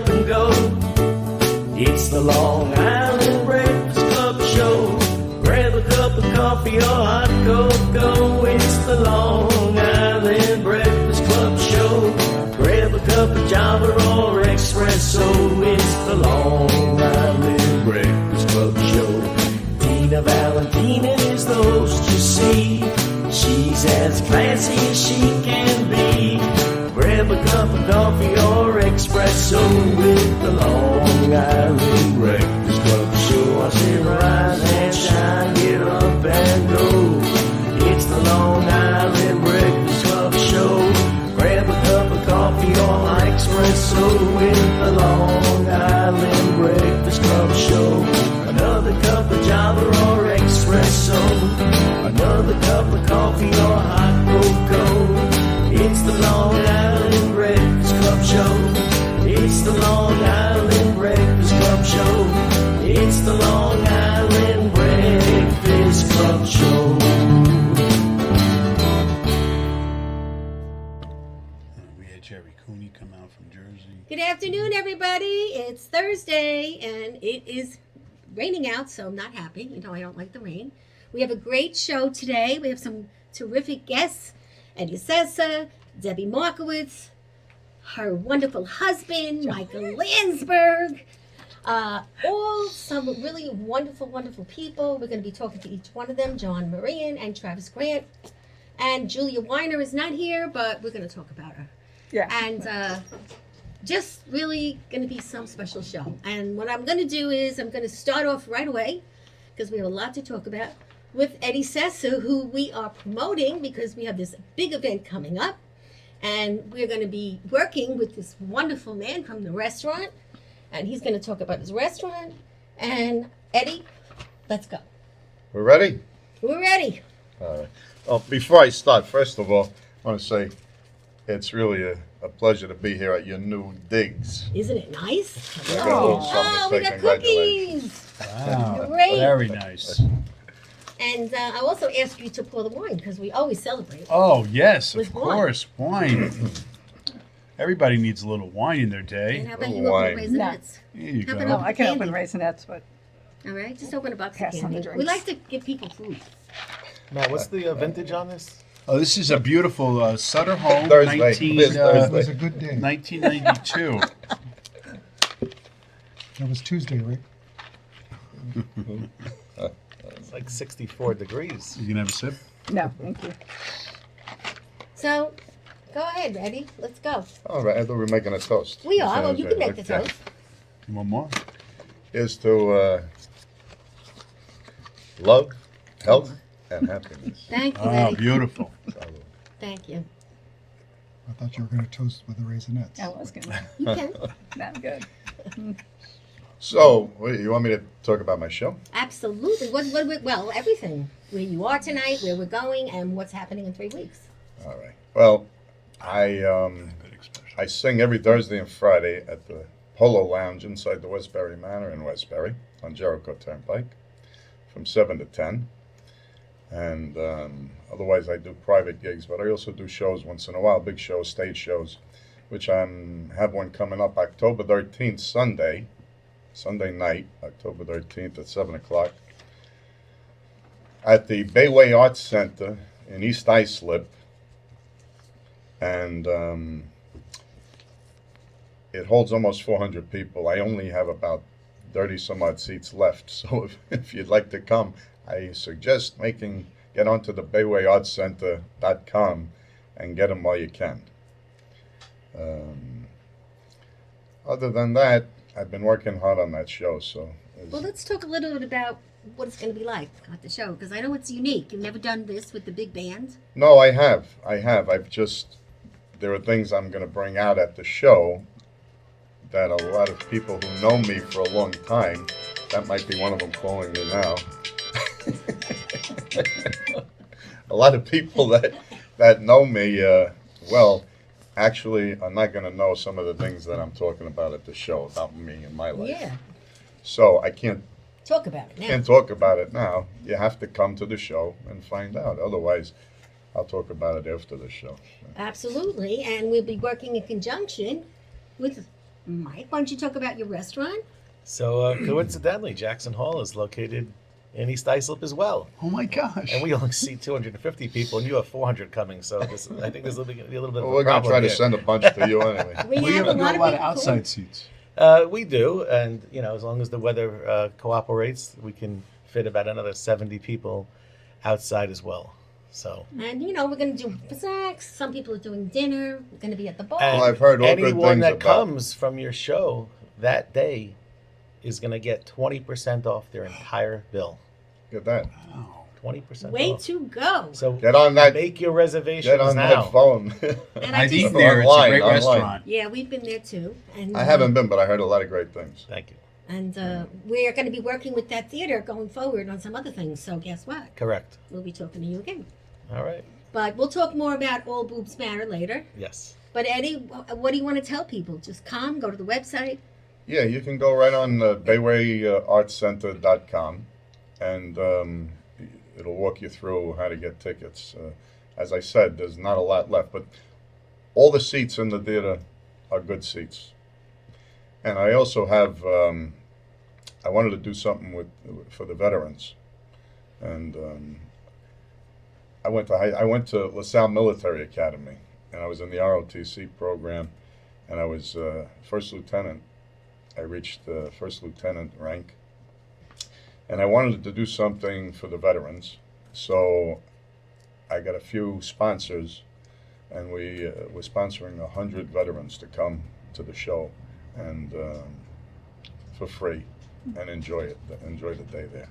up and go. It's the Long Island Breakfast Club show. Grab a cup of coffee or hot cocoa. It's the Long Island Breakfast Club show. Grab a cup of Java or espresso. It's the Long Island Breakfast Club show. Tina Valentina is the host, you see. She's as classy as she can be. Grab a cup of coffee or espresso with the Long Island Breakfast Club show. I say rise and shine, get up and go. It's the Long Island Breakfast Club show. Grab a cup of coffee or espresso with the Long Island Breakfast Club show. Another cup of Java or espresso. Another cup of coffee or hot cocoa. It's the Long Island Breakfast Club show. It's the Long Island Breakfast Club show. It's the Long Island Breakfast Club show. We had Jerry Cooney come out from Jersey. Good afternoon, everybody. It's Thursday, and it is raining out, so I'm not happy. You know I don't like the rain. We have a great show today. We have some terrific guests. Eddie Sessa, Debbie Markowitz, her wonderful husband, Michael Landsberg. All some really wonderful, wonderful people. We're going to be talking to each one of them, John Marian and Travis Grant. And Julia Weiner is not here, but we're going to talk about her. Yeah. And just really going to be some special show. And what I'm going to do is I'm going to start off right away, because we have a lot to talk about, with Eddie Sessa, who we are promoting because we have this big event coming up. And we're going to be working with this wonderful man from the restaurant. And he's going to talk about his restaurant. And Eddie, let's go. We're ready? We're ready. All right. Well, before I start, first of all, I want to say it's really a pleasure to be here at your new digs. Isn't it nice? I got a little something Oh, to we say. got Congratulations. cookies. Wow. Great. Very nice. And I also ask you to pour the wine because we always celebrate. Oh, yes, of With wine. course. Wine. Everybody needs a little wine in their And day. how about Oh, you wine. open raisinets? Here you How go. about No, I can Candy. open raisinets, but All right, just open a box Pass of on the candy. We drinks. like to give people food. Now, what's the vintage on this? Oh, this is a beautiful Sutter Home, Thursday. 19, This Thursday. It was a good day. 1992. That was Tuesday, right? It's like 64 degrees. You can have a sip? no, thank you. So, go ahead, Eddie. Let's go. All right, I thought we were making a toast. We are. Well, you can make the Okay. toast. You want more? Is to love, health, and happiness. Thank you, Oh, Eddie. beautiful. Thank you. I thought you were going to toast with the raisinets. I was gonna. You can. Not good. So, you want me to talk about my show? Absolutely. Well, everything. Where you are tonight, where we're going, and what's happening in 3 weeks. All right. Well, I Good expression. I sing every Thursday and Friday at the Polo Lounge inside the Westbury Manor in Westbury on Jericho Turnpike from 7 to 10. And otherwise I do private gigs, but I also do shows once in a while, big shows, stage shows, which I have one coming up October 13th, Sunday night, October 13th at 7 o'clock at the Bayway Arts Center in East Islip. And it holds almost 400 people. I only have about 30 some odd seats left. So if you'd like to come, I suggest get onto the BaywayArtsCenter.com and get them while you can. Other than that, I've been working hard on that show. So Well, let's talk a little bit about what it's going to be like at the show, because I know it's unique. You've never done this with the big band. no, I have. There are things I'm going to bring out at the show that a lot of people who know me for a long time, that might be one of them calling me now. A lot of people that know me, actually are not going to know some of the things that I'm talking about at the show about me and my life. Yeah. So I can't Talk about it now. talk about it now. You have to come to the show and find out. Otherwise, I'll talk about it after the show. Absolutely. And we'll be working in conjunction with Mike, why don't you talk about your restaurant? So coincidentally, Jackson Hall is located in East Islip as well. Oh my gosh. And we only see 250 people, and you have 400 coming. So I think there's a little bit of Well, a we're going to problem try to here. send a bunch to you anyway. We have to do a lot of people outside seats. We do, and as long as the weather cooperates, we can fit about another 70 people outside as well. So And we're going to do snacks. Some people are doing dinner. We're going to be at the bar. And Well, I've heard all good anyone things that about- comes from your show that day is going to get 20% off their entire bill. Get that. 20% Way off. to go. So Get on that. make your reservations Get on now. that phone. And I've just- eaten there. It's a Online, great online. restaurant. Yeah, we've been there too. And I haven't been, but I heard a lot of great things. Thank you. And we're going to be working with that theater going forward on some other things. So guess what? Correct. We'll be talking to you again. All right. But we'll talk more about All Boobs Matter later. Yes. But Eddie, what do you want to tell people? Just come, go to the website. Yeah, you can go right on BaywayArtsCenter.com, and it'll walk you through how to get tickets. As I said, there's not a lot left, but all the seats in the theater are good seats. And I also have, I wanted to do something for the veterans, and I went to LaSalle Military Academy, and I was in the ROTC program, and I was first lieutenant. I reached the first lieutenant rank, and I wanted to do something for the veterans. So I got a few sponsors, and we were sponsoring 100 veterans to come to the show, and for free, and enjoy the day there.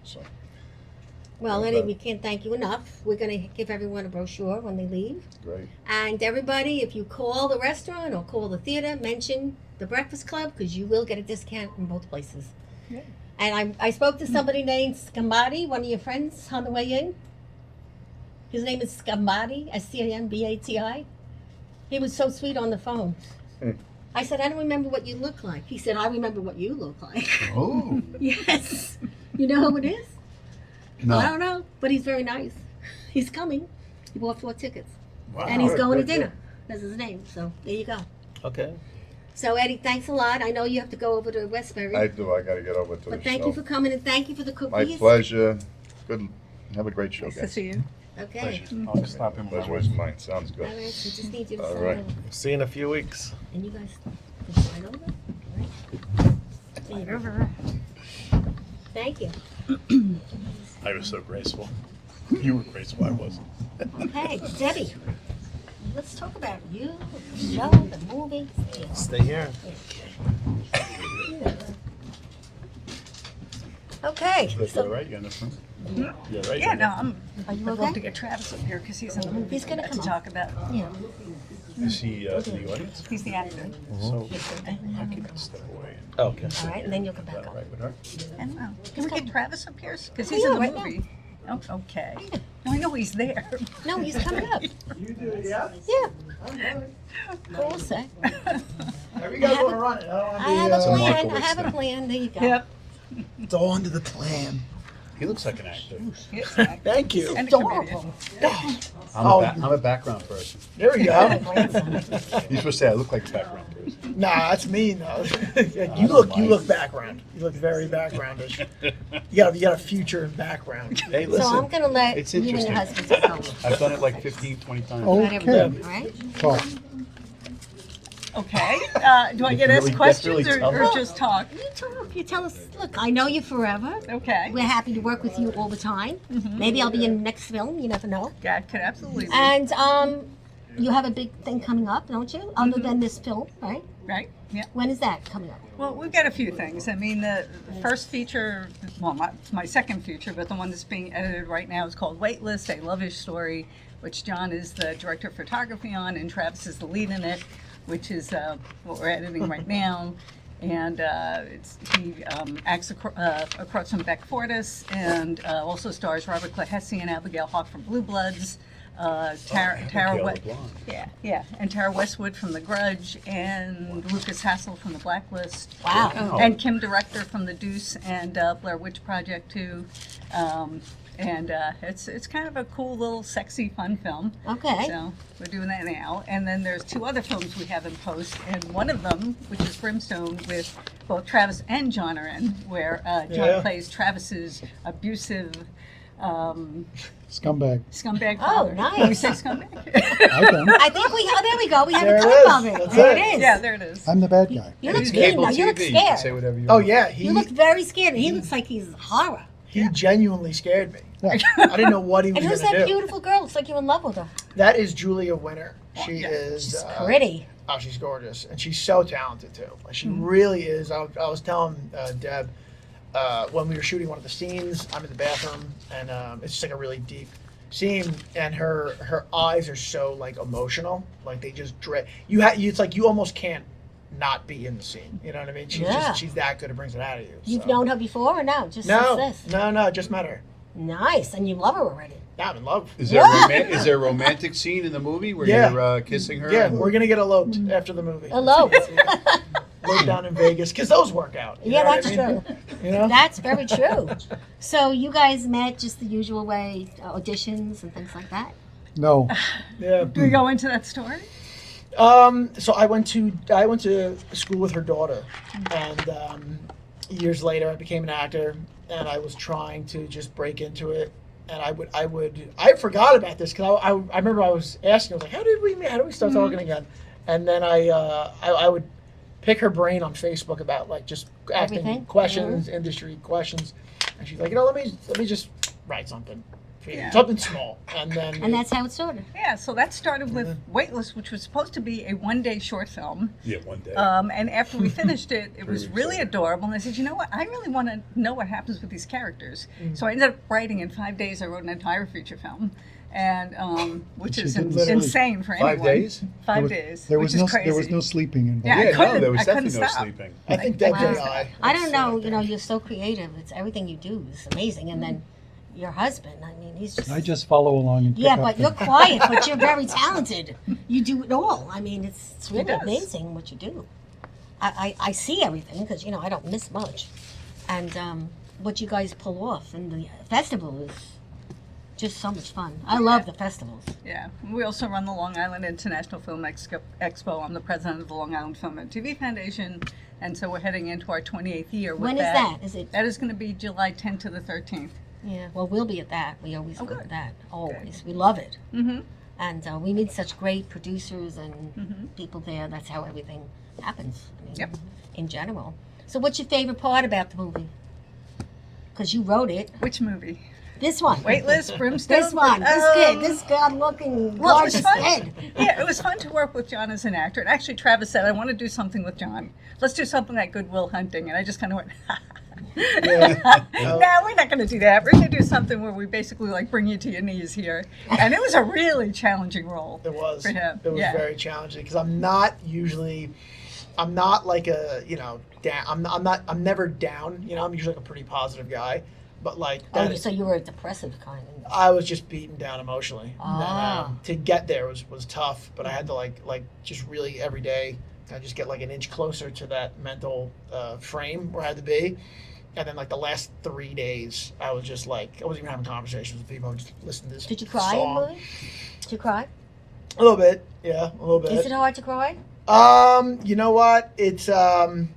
So. Well, Okay. Eddie, we can't thank you enough. We're going to give everyone a brochure when they leave. Great. And everybody, if you call the restaurant or call the theater, mention the Breakfast Club because you will get a discount in both places. Yeah. And I spoke to somebody named Scambati, one of your friends, on the way in. His name is Scambati, Scambati. He was so sweet on the phone. I said, I don't remember what you look like. He said, I remember what you look like. Oh. Yes. You know who it is? No. I don't know, but he's very nice. He's coming. He bought 4 tickets. Wow. And he's going to good, dinner. That's his name. So there you go. Okay. So Eddie, thanks a lot. I know you have to go over to Westbury. I do. I got to get over to the but show. thank you for coming and thank you for the cookies. My pleasure. Good. Have a great show, Nice to guys. see you. Okay. I'll stop him. Pleasure was mine. Sounds good. All right. So just need you to All sign right. over. See you in a few weeks. And you guys can sign over. All right. There you go. Thank you. I was so graceful. You were graceful. I wasn't. Okay, Debbie. Let's talk about you, the show, the movie. Stay here. Okay. That's So all right. You understand? Yeah, right. Yeah, no, are you I'd love to okay? get Travis up here because he's in the movie. He's gonna to come up. talk about. Yeah. Is he in the audience? He's the actor. So I can step away. Okay. All right, and then you'll come back Is that up. right with her? I don't know. Can we get Travis up here? Because Oh, he's in yeah, the right now. movie. Oh, okay. No, I know he's there. No, he's coming up. You do, yeah? Yeah. Cool sec. Have you guys want to run it? I have a plan. I have a plan. There you go. Yep. It's all under the plan. He looks like an actor. Yes, actor. Thank you. And a comedian. I'm a background person. There we go. You're supposed to say I look like a background person. Nah, that's me. No. you look background. You look very backgroundish. You got a future background. Hey, So listen. I'm gonna let It's you and your interesting. husband take over. I've done it like 15, 20 times. Oh. Whatever, Okay. all right? Talk. Okay. Do I get really- asked that's questions really or tough. just talk? You talk. You tell us. Look, I know you forever. Okay. We're happy to work with you all the time. Maybe I'll be in the next film. You never know. Yeah, it could absolutely be. And you have a big thing coming up, don't you? Other than this film, right? Right? Yeah. When is that coming up? Well, we've got a few things. I mean, the first feature, well, my second feature, but the one that's being edited right now is called Waitlist, A Love-ish Story, which John is the director of photography on, and Travis is the lead in it, which is what we're editing right now. And he acts across from Beck Fortis, and also stars Robert Clahessy and Abigail Hawke from Blue Bloods. Tara and Tara Westwood from The Grudge, and Lucas Hassel from The Blacklist. Wow. And Kim Director from The Deuce and Blair Witch Project too. And it's kind of a cool little sexy fun film. Okay. So we're doing that now. And then there's 2 other films we have in post, and one of them, which is Brimstone, with both Travis and John are in, where John Yeah. plays Travis's abusive Scumbag. scumbag Oh, father. nice. Can we say scumbag? I can. I think there we go. We have There a it clip is. of it. That's There it. it is. Yeah, there it is. I'm the bad guy. You look It's scared cable now. You look TV. You can say scared. whatever you Oh want. yeah, You look very scared. He looks like he's horror. he genuinely scared me. Yeah. I didn't know what he was And who's going to that do. beautiful girl? It's like you're in love with her. That is Julia Winter. She is She's pretty. Oh, she's gorgeous, and she's so talented too. Like, she really is. I was telling Deb when we were shooting one of the scenes. I'm in the bathroom, and it's just like a really deep scene, and her eyes are so like emotional, like they just dread you. It's like you almost can't not be in the scene. You know what I mean? She's that good. It brings it out of you. You've so. known her before or no? Just No, since this? no, just met her. Nice. And you love her already. Now I'm in love. Is there, is there a romantic scene in the movie where Yeah. you're kissing her? Yeah, we're gonna get eloped after the movie. Eloped. Eloped down in Vegas because those work out. You Yeah, know what that's I mean? true. You know? That's very true. So you guys met just the usual way, auditions and things like that? No. Yeah. Do we go into that story? So I went to school with her daughter, and years later I became an actor, and I was trying to just break into it. And I forgot about this because I remember I was asking, I was like, how did we meet? How did we start talking again? And then I would pick her brain on Facebook about like just acting Everything? questions, industry questions, and she's like, let me just write something for you, Yeah. something small, and then And that's how it started. Yeah, so that started with Weightless, which was supposed to be a 1-day short film. Yeah, one day. And after we finished it, it was weeks really later. adorable. And I said, you know what? I really want to know what happens with these characters. So I ended up writing in 5 days. I wrote an entire feature film, and which She is didn't sleep. insane for anyone. 5 days? 5 days. There which was is no. crazy. There was no sleeping involved. Yeah, I Yeah, couldn't- no, there was I couldn't definitely no stop. sleeping. I think that's Wow. AI. I don't know, you're so creative. It's everything you do is amazing. And then your husband, I mean, he's just... I just follow along and pick Yeah, up but the- you're quiet, but you're very talented. You do it all. I mean, it's really does. amazing what you do. I see everything because, I don't miss much. And what you guys pull off and the festival is just so much fun. I love the festivals. Yeah. We also run the Long Island International Film Expo. I'm the president of the Long Island Film and TV Foundation. And so we're heading into our 28th year with When is that? Is it? That is going to be July 10th to the 13th. Yeah, well, we'll be at that. We always go good. to that. Always. We love it. Mm-hmm. And we meet such great producers and people there. That's how everything happens. I mean, Yep. in general. So, what's your favorite part about the movie? Because you wrote it. Which movie? This one. Weightless, Brimstone? This one. This kid. This good-looking, Well, it was gorgeous fun. kid. Yeah, it was fun to work with John as an actor. And actually, Travis said, I want to do something with John. Let's do something like Good Will Hunting. And I just kind of went, no, we're not going to do that. We're going to do something where we basically like bring you to your knees here. And it was a really challenging role. It was. For him, It was yeah. very challenging because I'm not like a, down. I'm never down. I'm usually like a pretty positive guy, but like Oh, that, so you were a depressive kind. I was just beaten down emotionally. Ah. And, to get there was tough, but I had to like just really every day kind of just get like an inch closer to that mental frame where I had to be. And then like the last 3 days, I was just like I wasn't even having conversations with people. I was just listening to this. Did you cry in song. the movie? Did you cry? A little bit, yeah, a little bit. Is it hard to cry? You know what? It is and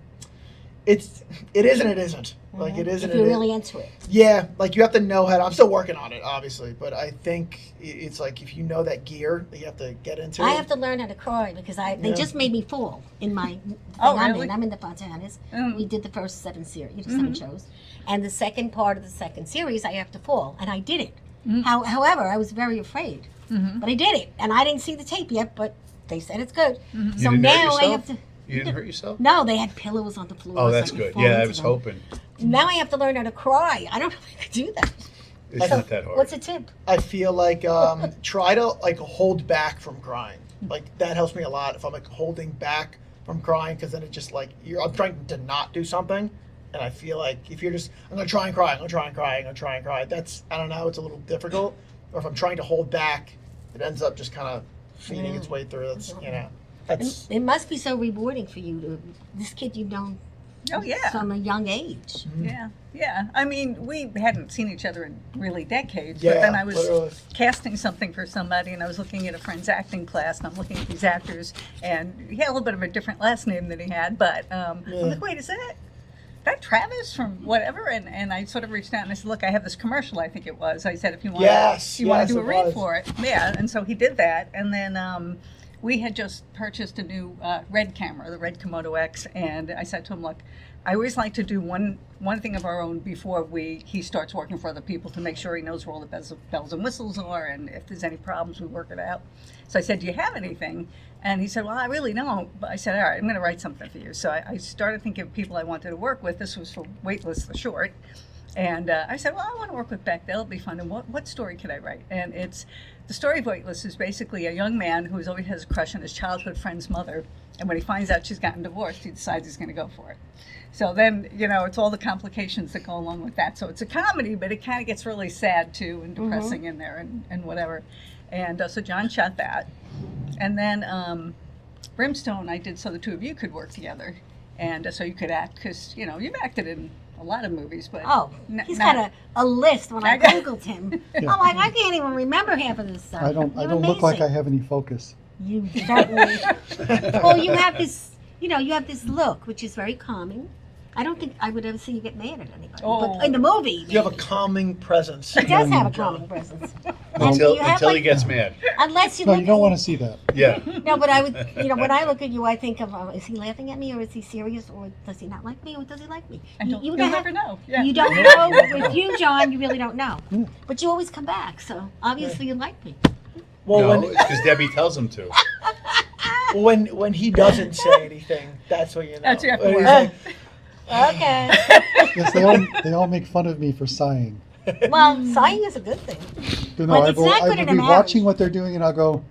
it isn't. Like it is If and you're it really is. into it. Yeah, like you have to know how to, I'm still working on it, obviously, but I think it's like if you know that gear that you have to get into. I have to learn how to cry because they Yeah. just made me fall in my thing Oh, I'm really? in. I'm in the Fontanas. Mm. We did the first 7 series, 7 shows. And the second part of the second series, I have to fall. And I did it. However, I was very afraid. But I did it. And I didn't see the tape yet, but they said it's good. So You didn't hurt now I yourself? have to. You didn't hurt yourself? No, they had pillows on the floor. Oh, so that's I could good. fall Yeah, I into was them. hoping. Now I have to learn how to cry. I don't know if I could do that. It's not that hard. What's a tip? I feel like try to like hold back from crying. Like that helps me a lot if I'm like holding back from crying because then it just like I'm trying to not do something. And I feel like if you're just, I'm going to try and cry, I'm going to try and cry, I'm going to try and cry. That's, I don't know, it's a little difficult. Or if I'm trying to hold back, it ends up just kind of feeding its way through. That's, that's, It must be so rewarding for you to this kid you've known Oh, yeah. from a young age. Yeah, yeah. I mean, we hadn't seen each other in really decades, Yeah, but then I was literally. casting something for somebody, and I was looking at a friend's acting class, and I'm looking at these actors, and he had a little bit of a different last name than he had, but I'm like, wait, is that Travis from whatever? And I sort of reached out and I said, look, I have this commercial, I think it was. I said, if you want, Yes, you want yes, to do a it read was. for it. Yeah, and so he did that, and then we had just purchased a new Red camera, the Red Komodo X, and I said to him, look, I always like to do one thing of our own before he starts working for other people to make sure he knows where all the bells and whistles are, and if there's any problems, we work it out. So I said, do you have anything? And he said, well, I really don't. But I said, all right, I'm going to write something for you. So I started thinking of people I wanted to work with. This was for Weightless, the short. And I said, well, I want to work with Beck. That'll be fun. And what story could I write? And the story of Weightless is basically a young man who always has a crush on his childhood friend's mother. And when he finds out she's gotten divorced, he decides he's going to go for it. So then, it's all the complications that go along with that. So it's a comedy, but it kind of gets really sad, too, and depressing in there and whatever. And so John shot that. And then Brimstone, I did so the two of you could work together. And so you could act, because, you've acted in a lot of movies, but... Oh, he's got a list when I Googled him. Yeah. I'm like, I can't even remember half of this stuff. I don't You're look like I amazing. have any focus. You certainly... Well, you have this, you have this look, which is very calming. I don't think I would ever see you get mad at anybody. Oh. But in the movie, You have a calming presence. he does have a calming presence. And Until you have, he gets mad. Unless you No, look you don't at want to see that. Yeah. No, but I would, when I look at you, I think of, is he laughing at me, or is he serious, or does he not like me, or does he like me? You'll don't never know. Yeah. You don't know. With you, John, you really don't know. But you always come back, so obviously you like me. Well, No, it's because Debbie tells him to. when he doesn't say anything, that's what you know. That's your When he's word. like, Okay. Yes, they all make fun of me for sighing. Well, sighing is a good thing. You But I it's not good will in a be marriage. watching what they're doing, and I'll go.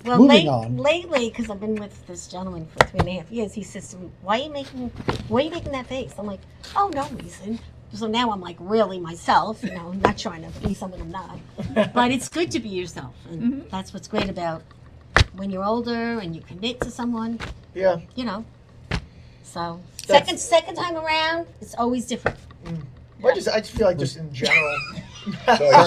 Well, Moving on. lately, because I've been with this gentleman for 3.5 years, he says to me, why are you making that face? I'm like, oh, no reason. So now I'm like really myself, not trying to be someone I'm not. But it's good to be yourself. And that's what's great about when you're older and you commit to someone, yeah. So That's- second time around, it's always different. I just feel like just in general. So you're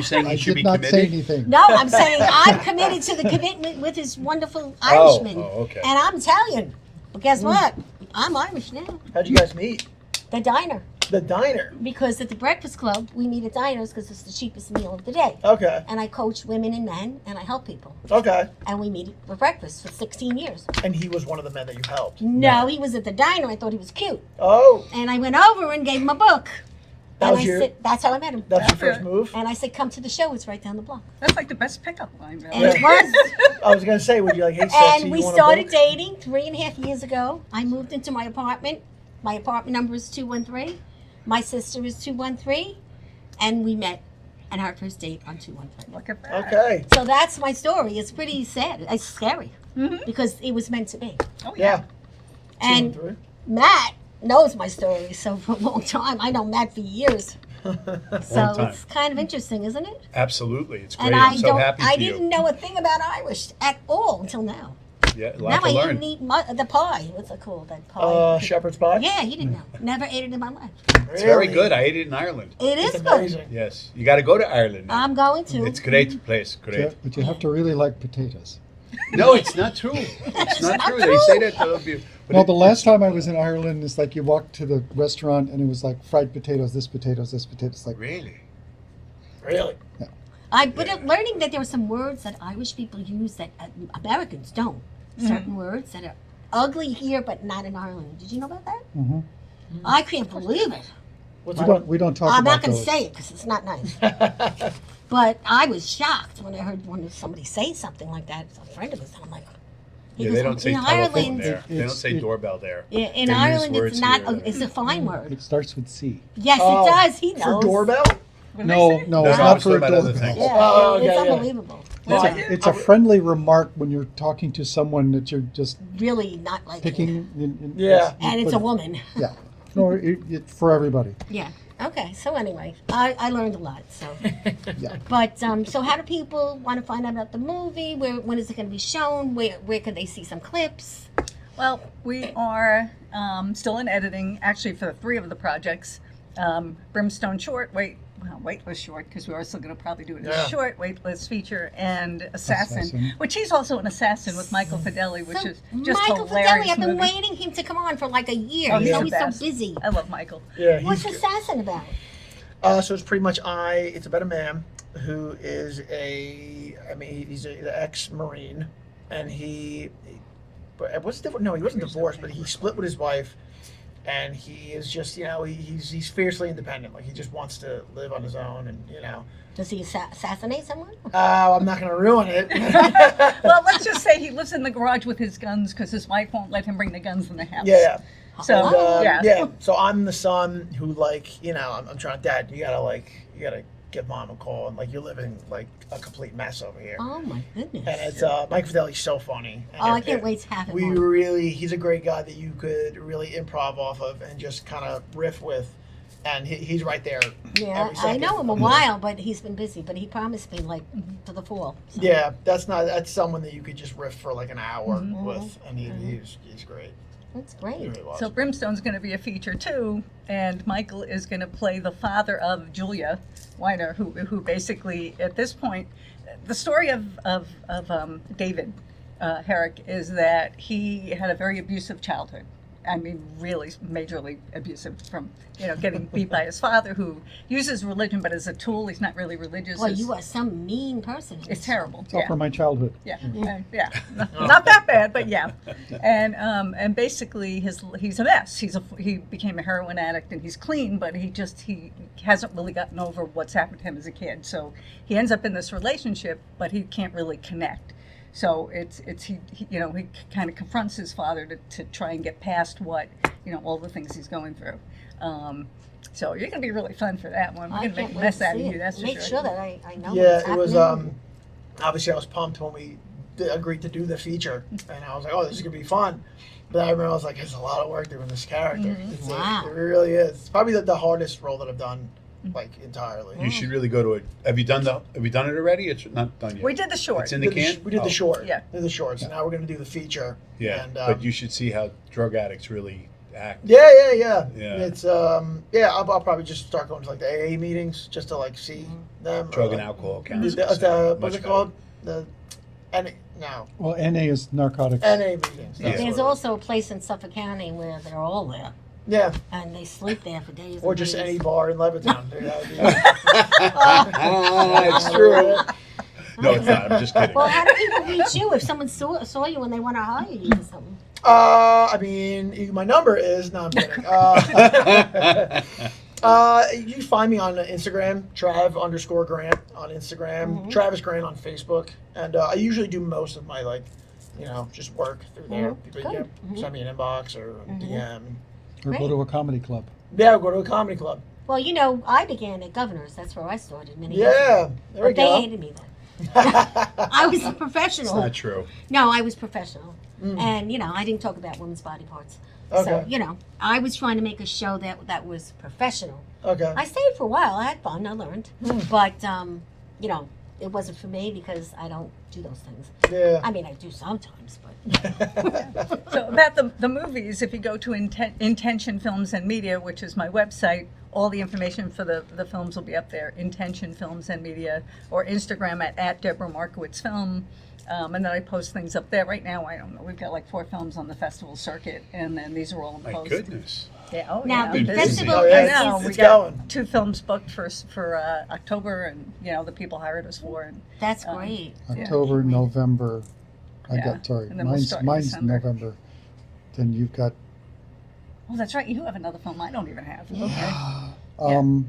saying I he should did be not say committed? anything. No, I'm saying I'm committed to the commitment with this wonderful Irishman. okay. And I'm Italian. But guess what? I'm Irish now. How'd you guys meet? The diner. The diner. Because at the Breakfast Club, we meet at diners because it's the cheapest meal of the day. Okay. And I coach women and men, and I help people. Okay. And we meet for breakfast for 16 years. And he was one of the men that you helped. No, he was at the diner. I thought he was cute. Oh, And I went over and gave him a book. That And was I your- said, that's how I met him. that's your first move. And I said, come to the show. It's right down the block. That's like the best pickup line, And really. it was. I was gonna say, would you like, hey, sexy, And we you want a started book? dating 3.5 years ago. I moved into my apartment. My apartment number is 213. My sister is 213. And we met and our first date on 213. Look at that. Okay. So that's my story. It's pretty sad. It's scary. Because it was meant to be. Oh, Yeah. yeah. And 2 and Matt knows my story. So for a long time, I know Matt for years. So Long time. it's kind of interesting, isn't it? Absolutely. It's great. And I'm so happy for I you. didn't know a thing about Irish at all until now. Yeah, a Now lot to I learn. even eat the pie. What's it called? That pie. Shepherd's pie. Yeah, he didn't know. Never ate it in my life. It's very good. I ate it in Ireland. It is It's good. amazing. Yes. You got to go to Ireland now. I'm going to. It's a great place. Yeah, Great. but you have to really like potatoes. No, it's not true. It's not true. They say that to you. But No, the last time I was in Ireland, it's like you walked to the restaurant and it was like fried potatoes, this potatoes, this potatoes. Like, Really? Really? Learning that there are some words that Irish people use that Americans don't. Certain words that are ugly here but not in Ireland. Did you know about that? Mhm. I can't believe it. What's we don't talk I'm about not going to those. say it because it's not nice. But I was shocked when I heard somebody say something like that. It's a friend of his, and I'm like, he Yeah, goes, they don't say in telephone Ireland, there. They don't it's- say doorbell there. Yeah, in They use Ireland, it's words not. here. It's a fine word. It starts with C. Yes, Oh, it does. He knows. For doorbell? What did I No, say? no, No, it's no, not I'm for a talking about other doorbell. things. Yeah, Oh, it's okay, yeah. unbelievable. It's, Well, it's a friendly remark when you're talking to someone that you're just Really not like it. picking. Yeah. And it's a woman. Yeah. No, for everybody. Yeah. Okay. So anyway, I learned a lot. So, Yeah. but so how do people want to find out about the movie? When is it going to be shown? Where could they see some clips? Well, we are still in editing, actually, for 3 of the projects. Brimstone Short, Waitlist Short, because we're also going to probably do it as Yeah. a short Waitlist feature, and Assassin, Assassin. which he's also an assassin with Michael Fideli, which So is just Michael hilarious Fideli, I've been movie. waiting him to come on for like a year. Oh, He's he's the always so best. busy. I love Michael. Yeah, What's he's Assassin about? so it's pretty much it's about a man who is he's an ex-Marine, and but what's different? No, he wasn't divorced, but he split with his wife, and he is just, he's fiercely independent. Like, he just wants to live on his own, and Does he assassinate someone? I'm not going to ruin it. Well, let's just say he lives in the garage with his guns because his wife won't let him bring the guns in the house. Yeah. So, Oh. yeah. So I'm the son who, I'm trying, Dad, you gotta give Mom a call, and you're living like a complete mess over here. Oh my goodness. And it's Mike Fideli's so funny. And Oh, I can't wait to have him on. He's a great guy that you could really improv off of and just kind of riff with, and he's right there. Yeah, every I second. know him a while, but he's been busy. But he promised me to the fall. So. Yeah, that's someone that you could just riff for like an hour Mm-hmm. with, and he's great. That's He great. really was. So Brimstone's going to be a feature too, and Michael is going to play the father of Julia Weiner, who basically at this point, the story of David Herrick is that he had a very abusive childhood. I mean, really majorly abusive, from getting beat by his father, who uses religion but as a tool. He's not really religious. Well, you are some mean person. It's terrible. It's all from my childhood. Yeah, yeah, not that bad, but yeah, and basically he's a mess. He became a heroin addict, and he's clean, but he hasn't really gotten over what's happened to him as a kid. So he ends up in this relationship, but he can't really connect. So he kind of confronts his father to try and get past what all the things he's going through. So you're going to be really fun for that one. We're I going to make can't a wait mess to out of see you. it. That's for Make sure. sure that I know. Yeah, what's it was. happening. Obviously, I was pumped when we agreed to do the feature, and I was like, "Oh, this is gonna be fun." But I remember I was like, "It's a lot of work doing this character. Wow. It really is. It's probably the hardest role that I've done, entirely." You should really go to it. Have you done it already? It's not done yet. We did the short. It's in the can. We did the short. Yeah. Did the short. So now we're gonna do the feature. Yeah, And, but you should see how drug addicts really act. Yeah. Yeah. It's I'll probably just start going to the AA meetings just to see them. Drug or, and alcohol The, counts. what's it called? Well, NA is narcotics. NA meetings. Yeah. That's There's what it is. also a place in Suffolk County where they're all there, Yeah, and they sleep there for days. or and just days. any bar in Levittown. Dude, that would be- It's true. No, it's not. I'm just kidding. Well, how do people reach you if someone saw you and they want to hire you or something? My number is no. I'm kidding. You can find me on Instagram, Trav_Grant on Instagram, Travis Grant on Facebook, and I usually do most of my just work through there. People send me an inbox or a DM. Or go to a comedy club. Yeah, I'll go to a comedy club. Well, I began at Governor's. That's where I started many years Yeah, ago. there we But they go. hated me then. I was a professional. It's not true. No, I was professional. And, I didn't talk about women's body parts. Okay. So, I was trying to make a show that was professional. Okay. I stayed for a while. I had fun. I learned. But, it wasn't for me because I don't do those things. Yeah. I mean, I do sometimes, but. So about the movies, if you go to Intention Films and Media, which is my website, all the information for the films will be up there. Intention Films and Media, or Instagram at Deborah Markowitz Film. And then I post things up there. Right now, I don't know, we've got 4 films on the festival circuit, and then these are all in My post. goodness. Yeah, oh Now, yeah. the Busy. festival Oh, yeah, is. I know. it's We got going. 2 films booked for October, and the people hired us for. And That's great. October, November. And then we'll start in Mine's December. November. Then you've got Oh, that's right. You have another film I don't even have. Okay.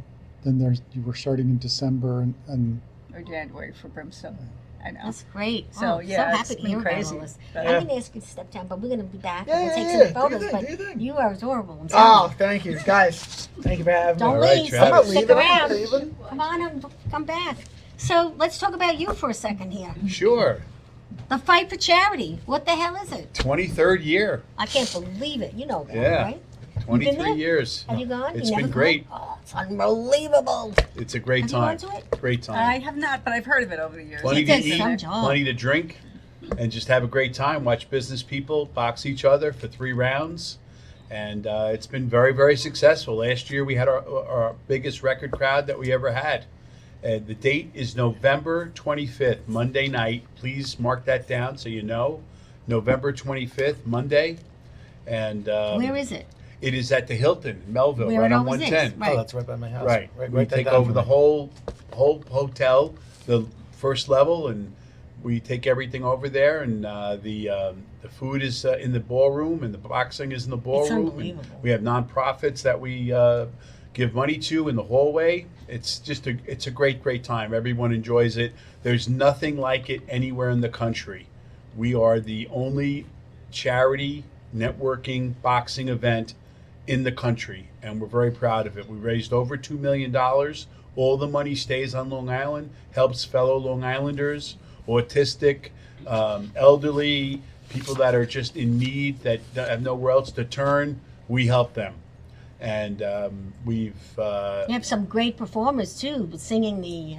then you were starting in December and Or January for Brimstone. I know. That's great. So, Oh, yeah, so it's happy to been hear crazy. about all this. But- I'm going to ask you to step down, but we're going to be back. Yeah, and we'll yeah, take yeah. some Do your photos. thing, But do your thing. you are adorable. I'm Oh, sorry. thank you, guys. Thank you for having me. Don't All right, leave. Travis. I'm not Stick leaving. I'm not around. leaving. Come on and come back. So let's talk about you for a second here. Sure. The Fight for Charity. What the hell is it? 23rd year. I can't believe it. You know that, Yeah. right? 23 there? years. Have you gone? It's You never been gone? great. Oh, it's unbelievable. It's a great Have you time. gone to it? Great I time. have not, but I've heard of it over the years. Plenty It to does eat, some job. plenty to drink. and just have a great time. Watch business people box each other for 3 rounds. And it's been very, very successful. Last year we had our biggest record crowd that we ever had. The date is November 25th, Monday night. Please mark that down so you know. November 25th, Monday. And Where is it? it is at the Hilton in Melville, Where right it on always is, 110. right. Oh, that's right by my house. Right. Right, We write that take down over for the me. whole hotel, the first level, and we take everything over there. And the food is in the ballroom, and the boxing is in the ballroom. And unbelievable. we have nonprofits that we give money to in the hallway. It's just it's a great time. Everyone enjoys it. There's nothing like it anywhere in the country. We are the only charity networking boxing event in the country, and we're very proud of it. We raised over $2 million. All the money stays on Long Island, helps fellow Long Islanders, autistic, elderly, people that are just in need, that have nowhere else to turn. We help them. And we've You have some great performers too, singing the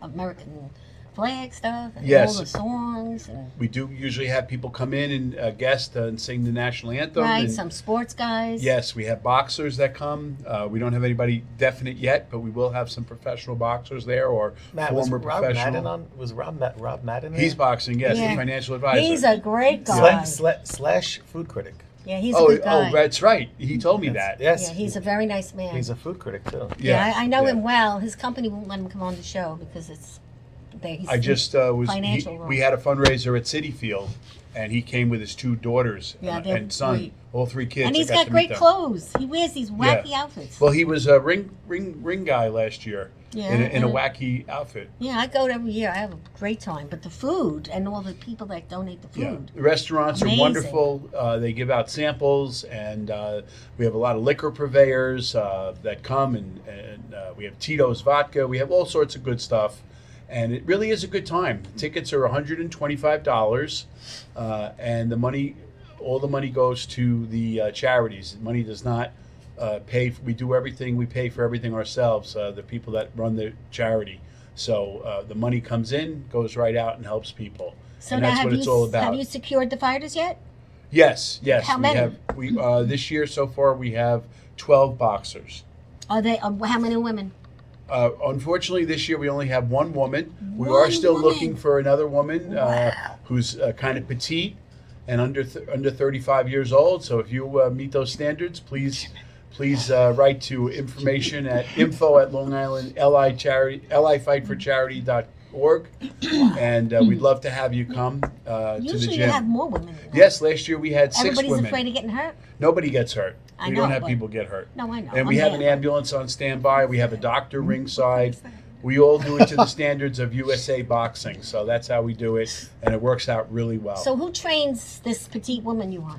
American flag stuff and Yes. all the songs. And, we do usually have people come in and guest and sing the national anthem. right, and some sports guys. yes, we have boxers that come. We don't have anybody definite yet, but we will have some professional boxers there or Matt, was former Rob Madden professional. on? Was Rob Madden there? He's boxing, yes, Yeah. the financial advisor. He's a great guy. Slash food critic. Yeah, he's a good guy. Oh, that's right. He told me that. Yes. Yeah, he's a very nice man. He's a food critic too. yeah, I know yeah. him well. His company won't let him come on the show because he's I just was. financial role. We had a fundraiser at City Field, and he came with his 2 daughters Yeah, and, they're and son, great. all 3 kids. and I he's got got to meet great them. clothes. He wears these wacky outfits. Well, he was a ring guy last year Yeah, in a and- wacky outfit. Yeah, I go every year. I have a great time. But the food and all the people that donate the Yeah, food. the restaurants Amazing. are wonderful. They give out samples, and we have a lot of liquor purveyors that come, and we have Tito's vodka. We have all sorts of good stuff, and it really is a good time. Tickets are $125, and all the money goes to the charities. The money does not pay. We do everything. We pay for everything ourselves. The people that run the charity. So the money comes in, goes right out, and helps people. So and now that's what it's all about. have you secured the fighters yet? Yes. How many? We this year so far we have 12 boxers. Are they? How many women? Unfortunately, this year we only have 1 woman. We One are still woman? looking for another woman Wow. who's kind of petite and under 35 years old. So if you meet those standards, please write to information at info@Long Island LIfightforcharity.org, and we'd love to have you come to the Usually gym. you have more women. Than that. Yes, last year we had 6 Everybody's women. afraid of getting hurt. Nobody gets hurt. I We know, don't have but- people get hurt. No, I know. And we have an ambulance on standby. We have a doctor ringside. We all do it to the standards of USA Boxing. So that's how we do it, and it works out really well. So who trains this petite woman you are?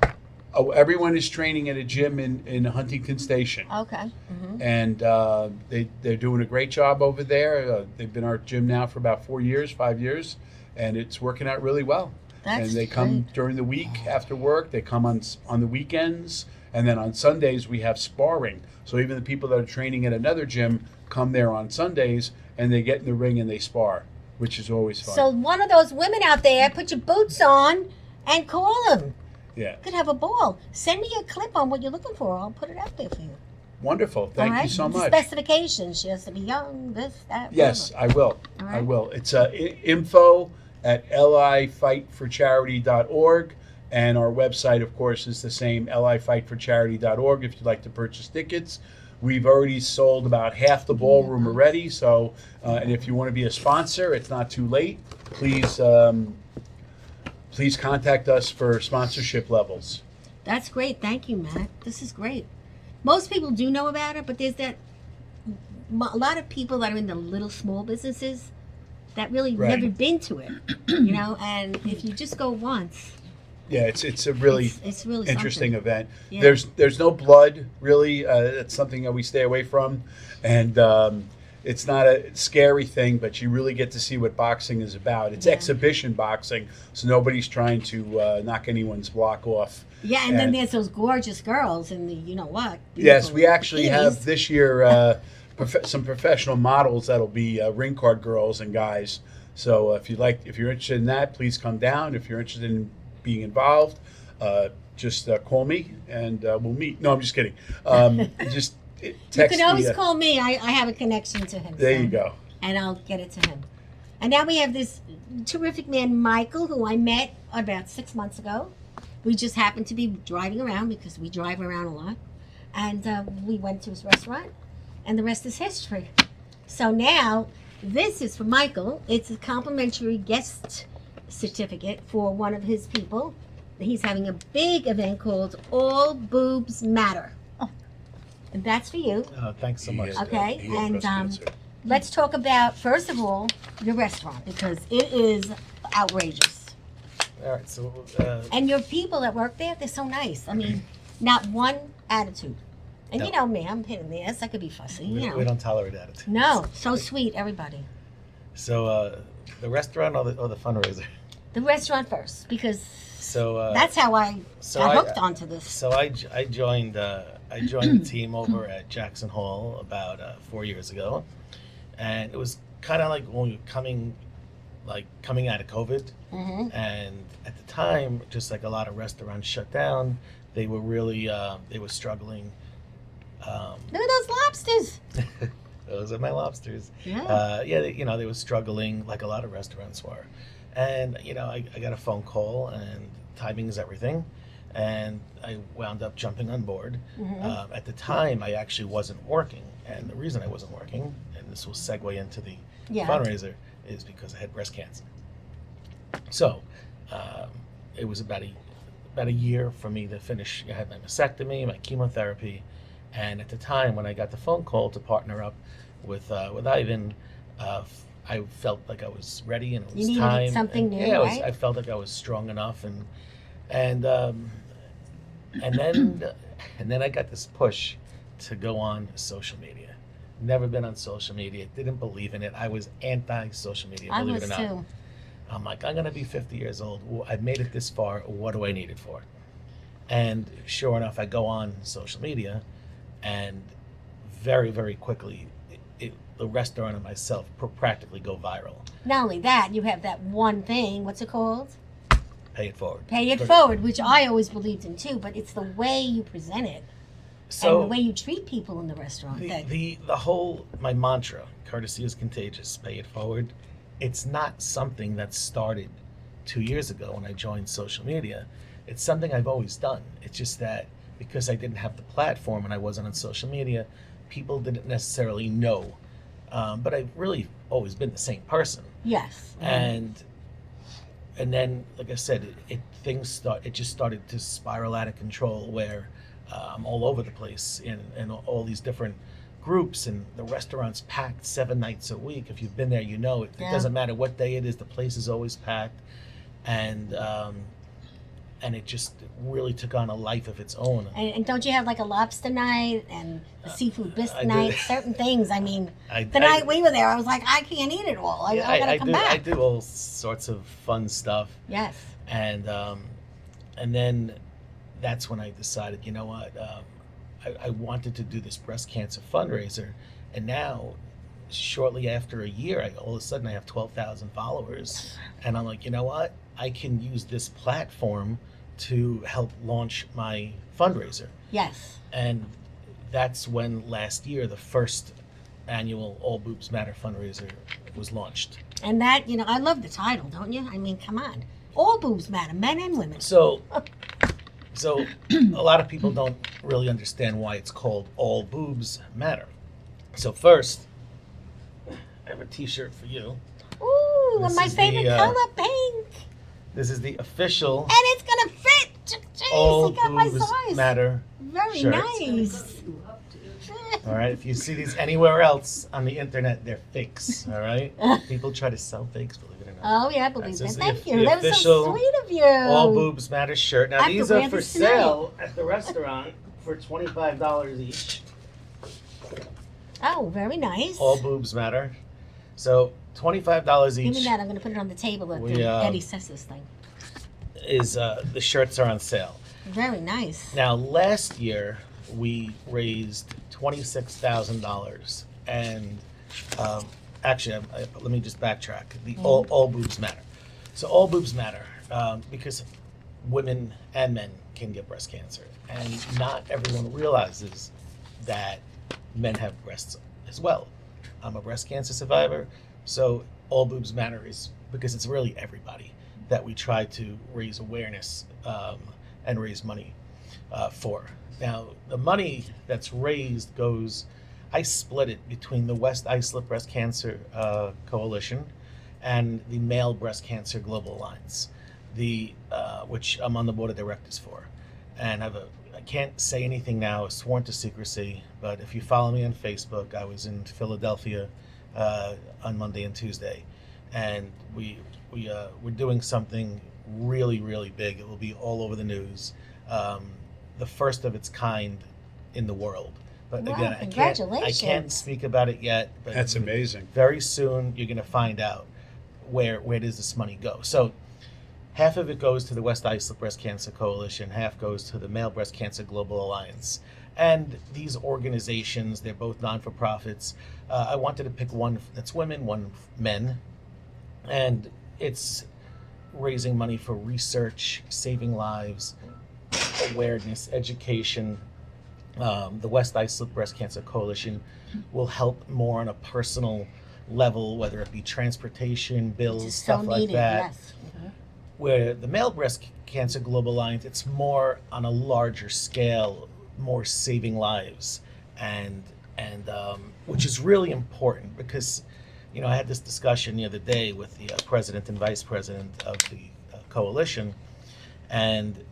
Oh, everyone is training at a gym in Huntington Station, Okay. and they're doing a great job over there. They've been our gym now for about 5 years, and it's working out really well. That's And they come great. during the week after work. They come on the weekends, and then on Sundays we have sparring. So even the people that are training at another gym come there on Sundays, and they get in the ring and they spar, which is always fun. So one of those women out there, put your boots on and call them. Yeah, You could have a ball. Send me a clip on what you're looking for. I'll put it out there for you. wonderful. Thank All right? you so The much. Specifications. She has to be young. This, that. Yes, whatever. I will. All I right. will. It's info@lifightforcharity.org, and our website, of course, is the same, lifightforcharity.org. If you'd like to purchase tickets, we've already sold about half the ballroom already. So, and if you want to be a sponsor, it's not too late. Please contact us for sponsorship levels. That's great. Thank you, Matt. This is great. Most people do know about it, but there's a lot of people that are in the little small businesses that really Right. never been to it, you know. And if you just go once, Yeah, it's a really it's really interesting something. event. Yeah. There's no blood really. That's something that we stay away from, and it's not a scary thing. But you really get to see what boxing is about. It's Yeah. exhibition boxing, so nobody's trying to knock anyone's block off. Yeah, and then there's those gorgeous girls in the you know what. Yes, beautiful we actually have bikinis. this year some professional models that'll be ring card girls and guys. So if you're interested in that, please come down. If you're interested in being involved, just call me and we'll meet. No, I'm just kidding. Just text You can always me. call me. I have a connection to him. There so- you go. And I'll get it to him. And now we have this terrific man, Michael, who I met about 6 months ago. We just happened to be driving around because we drive around a lot. And we went to his restaurant, and the rest is history. So now, this is for Michael. It's a complimentary guest certificate for one of his people. He's having a big event called All Boobs Matter. And that's for you. Thanks so much. He had, Okay, he had and, breast cancer. Let's talk about, first of all, your restaurant, because it is outrageous. All right, so And your people that work there, they're so nice. I mean, not one attitude. And No. you know me, I'm hit and miss. I could be fussy, you know. we don't tolerate attitude. No, so sweet, everybody. So the restaurant or the fundraiser? The restaurant first, because So that's how I so got I- hooked onto this. So I joined the team over at Jackson Hall about 4 years ago, and it was kind of like when we were coming out of COVID, Hmm. and at the time, just like a lot of restaurants shut down, they were really they were struggling. Look at those lobsters. Those are my lobsters. Yeah. They were struggling like a lot of restaurants were. And, I got a phone call, and timing is everything. And I wound up jumping on board. Mhm. At the time, I actually wasn't working. And the reason I wasn't working, and this will segue into the Yeah. fundraiser, is because I had breast cancer. So it was about a year for me to finish. I had my mastectomy, my chemotherapy. And at the time, when I got the phone call to partner up with Ivan, I felt like I was ready and it was You needed time. something and, new, yeah, right? I felt like I was strong enough, and then I got this push to go on social media. Never been on social media. Didn't believe in it. I was anti-social media. I Believe was it or not. too. I'm like, I'm gonna be 50 years old. I've made it this far. What do I need it for? And sure enough, I go on social media, and very, very quickly, the restaurant and myself practically go viral. Not only that, you have that one thing. What's it called? Pay it forward. Pay it But- forward, which I always believed in too. But it's the way you present it So and the way you treat people in the restaurant. that- the whole my mantra, courtesy is contagious. Pay it forward. It's not something that started 2 years ago when I joined social media. It's something I've always done. It's just that because I didn't have the platform and I wasn't on social media, people didn't necessarily know. But I've really always been the same person. Yes. And then, like I said, it just started to spiral out of control where I'm all over the place in all these different groups, and the restaurant's packed 7 nights a week. If you've been there, you know it. It Yeah. doesn't matter what day it is, the place is always packed, and it just really took on a life of its own. And don't you have like a lobster night and the seafood bisque I do. night? Certain things. I mean, I- the night we were there, I was like, I can't eat it all. I gotta come do. I back. do all sorts of fun stuff. Yes. And then that's when I decided, you know what, I wanted to do this breast cancer fundraiser, and now, shortly after a year, all of a sudden I have 12,000 followers, and I'm like, you know what, I can use this platform to help launch my fundraiser, Yes. and that's when last year the first annual All Boobs Matter fundraiser was launched. And that, I love the title, don't you? I mean, come on. All boobs matter, men and women. So a lot of people don't really understand why it's called All Boobs Matter. So first, I have a T-shirt for you. Ooh, This and my is the, favorite color, pink. This is the official And it's gonna fit. All Jeez, I got my Boobs size. Matter Very shirt. nice. All right, if you see these anywhere else on the internet, they're fakes. All right, people try to sell fakes, believe it or not. Oh yeah, I believe This that. is the Thank you. the That was official so sweet of you. All Boobs Matter shirt. I Now have to these wear are for this tonight. sale at the restaurant for $25 each. Oh, very nice. All Boobs Matter. So $25 Give each me that. I'm gonna put it on the table at We, the Eddie says this thing. is the shirts are on sale. Very nice. Now last year we raised $26,000, and actually, let me just backtrack. All boobs matter. So all boobs matter because women and men can get breast cancer, and not everyone realizes that men have breasts as well. I'm a breast cancer survivor, so all boobs matter is because it's really everybody that we try to raise awareness and raise money for. Now, the money that's raised goes, I split it between the West Islip Breast Cancer Coalition and the Male Breast Cancer Global Alliance, which I'm on the board of directors for. And I can't say anything now, sworn to secrecy, but if you follow me on Facebook, I was in Philadelphia on Monday and Tuesday, and we're doing something really, really big. It will be all over the news. The first of its kind in the world. But Wow, again, I congratulations. can't speak about it yet. But That's amazing. very soon, you're going to find out where does this money go. So half of it goes to the West Islip Breast Cancer Coalition, half goes to the Male Breast Cancer Global Alliance. And these organizations, they're both non-for-profits. I wanted to pick one that's women, one men. And it's raising money for research, saving lives, awareness, education. The West Islip Breast Cancer Coalition will help more on a personal level, whether it be transportation, bills, Which is stuff so like needed, that. yes. Mhm. Where the Male Breast Cancer Global Alliance, it's more on a larger scale, more saving lives, and which is really important because, I had this discussion the other day with the president and vice president of the coalition, and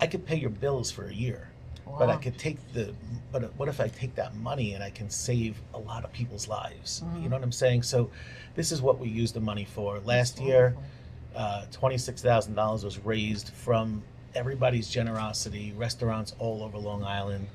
I could pay your bills for a year, but I Wow. could but what if I take that money and I can save a lot of people's lives? Mm-hmm. You know what I'm saying? So this is what we use the money for. Last year, $26,000 was raised from everybody's generosity, restaurants all over Long Island.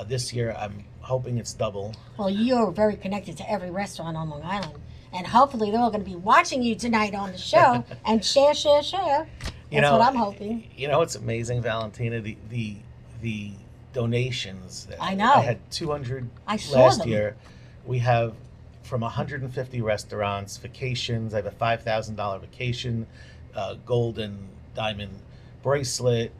This year, I'm hoping it's double. Well, you're very connected to every restaurant on Long Island. And hopefully they're all going to be watching you tonight on the show and share. That's what I'm hoping. You know, it's amazing, Valentina, the donations. I know. I had 200 I saw last them. year. We have from 150 restaurants, vacations. I have a $5,000 vacation, golden diamond bracelet,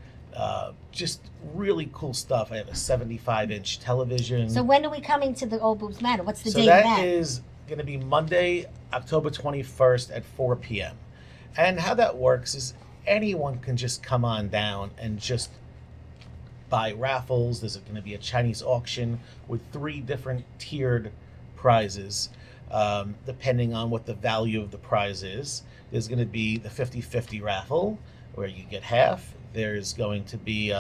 just really cool stuff. I have a 75-inch television. So when are we coming to the Old Boobs Matter? What's the So date of that that? is going to be Monday, October 21st at 4 p.m. And how that works is anyone can just come on down and just buy raffles. There's going to be a Chinese auction with 3 different tiered prizes, depending on what the value of the prize is. There's going to be the 50-50 raffle where you get half. There's going to be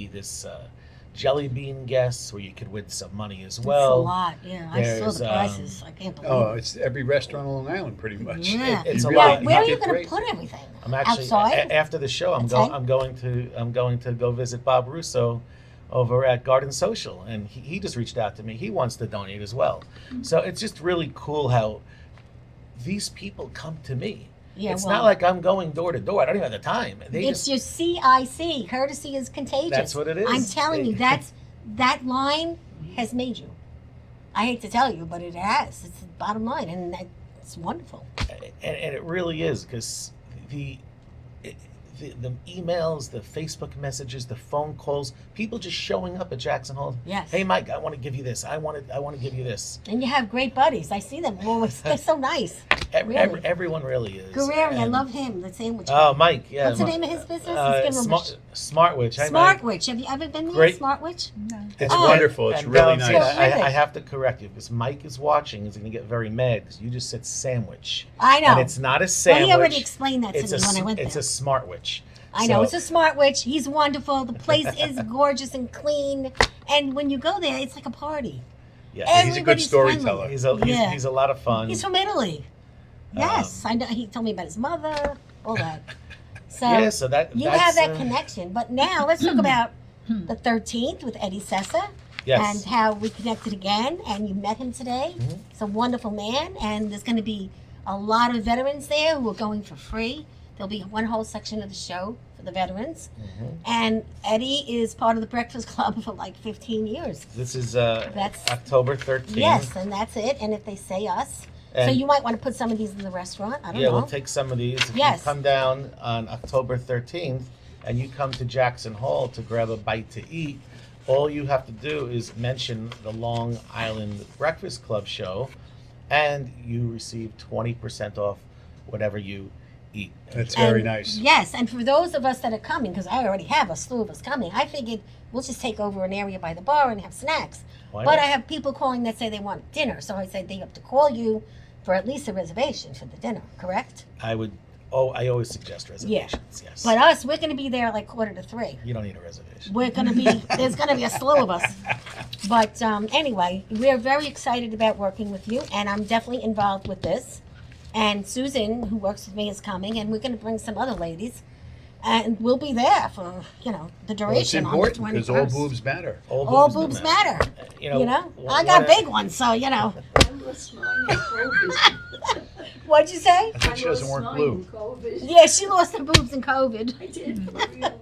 this jelly bean guess where you could win some money as well. That's a lot, yeah. I saw There's, the prices. I can't believe Oh, it. it's every restaurant on Long Island, pretty much. Yeah. It's a You lot. really- Where are you did going great. to put everything? I'm actually Outside? after the show. I'm Outside? going to go visit Bob Russo over at Garden Social, and he just reached out to me. He wants to donate as well. So it's just really cool how these people come to me. Yeah, It's well, not like I'm going door to door. I don't even have the time. it's your CIC. Courtesy is contagious. That's what it is. I'm telling you, that line has made you. I hate to tell you, but it has. It's the bottom line, and it's wonderful. and it really is because the emails, the Facebook messages, the phone calls, people just showing up at Jackson Hole. Yes. Hey, Mike, I want to give you this. I want to give you this. And you have great buddies. I see them always. They're so nice. Really. Everyone really is. Guerrero, I And- love him. The sandwich. Oh, guy. Mike, yeah. What's the name of his business? He's getting Smartwitch. Hi, Mike. Smartwitch. Have you ever been there? Great. Smartwitch? No. It's Oh. wonderful. It's And really Valentina, nice. Terrific. I have to correct you because Mike is watching. He's going to get very mad because you just said sandwich. I know. And it's not a Well, sandwich. he already explained that to it's me a when I went it's there. a Smartwitch. I know, So- it's a Smartwitch. He's wonderful. The place is gorgeous and clean. And when you go there, it's like a party. Yeah. He's a good Everybody's friendly. storyteller. Yeah. He's a lot of fun. He's from Italy. Yes, I know. He told me about his mother, all that. So, Yeah, so that's have that connection. But now let's talk about the 13th with Eddie Sessa Yes. and how we connected again. And you met him today. Mhm. He's a wonderful man. And there's going to be a lot of veterans there who are going for free. There'll be one whole section of the show for the veterans. Mhm. And Eddie is part of the Breakfast Club for like 15 years. This is That's- October 13th. Yes, and that's it. And if they say us, so And- you might want to put some of these in the restaurant. I don't Yeah, know. we'll take some of these. If Yes. you come down on October 13th and you come to Jackson Hall to grab a bite to eat, all you have to do is mention the Long Island Breakfast Club show, and you receive 20% off whatever you eat. That's very And- nice. Yes, and for those of us that are coming, because I already have a slew of us coming, I figured we'll just take over an area by the bar and have snacks. Why But not? I have people calling that say they want dinner, so I said they have to call you for at least a reservation for the dinner, correct? I always suggest reservations, yes. But us, we're going to be there at like 2:45. You don't need a reservation. We're going to be, there's going to be a slew of us. But anyway, we're very excited about working with you, and I'm definitely involved with this. And Susan, who works with me, is coming, and we're going to bring some other ladies. And we'll be there for, the Well, it's duration on the important 21st. because all boobs matter. All boobs matter. You You know, know? one- I got one- big ones, so, What'd you say? I think she doesn't work blue. Yeah, she lost her boobs in COVID. I did, for real.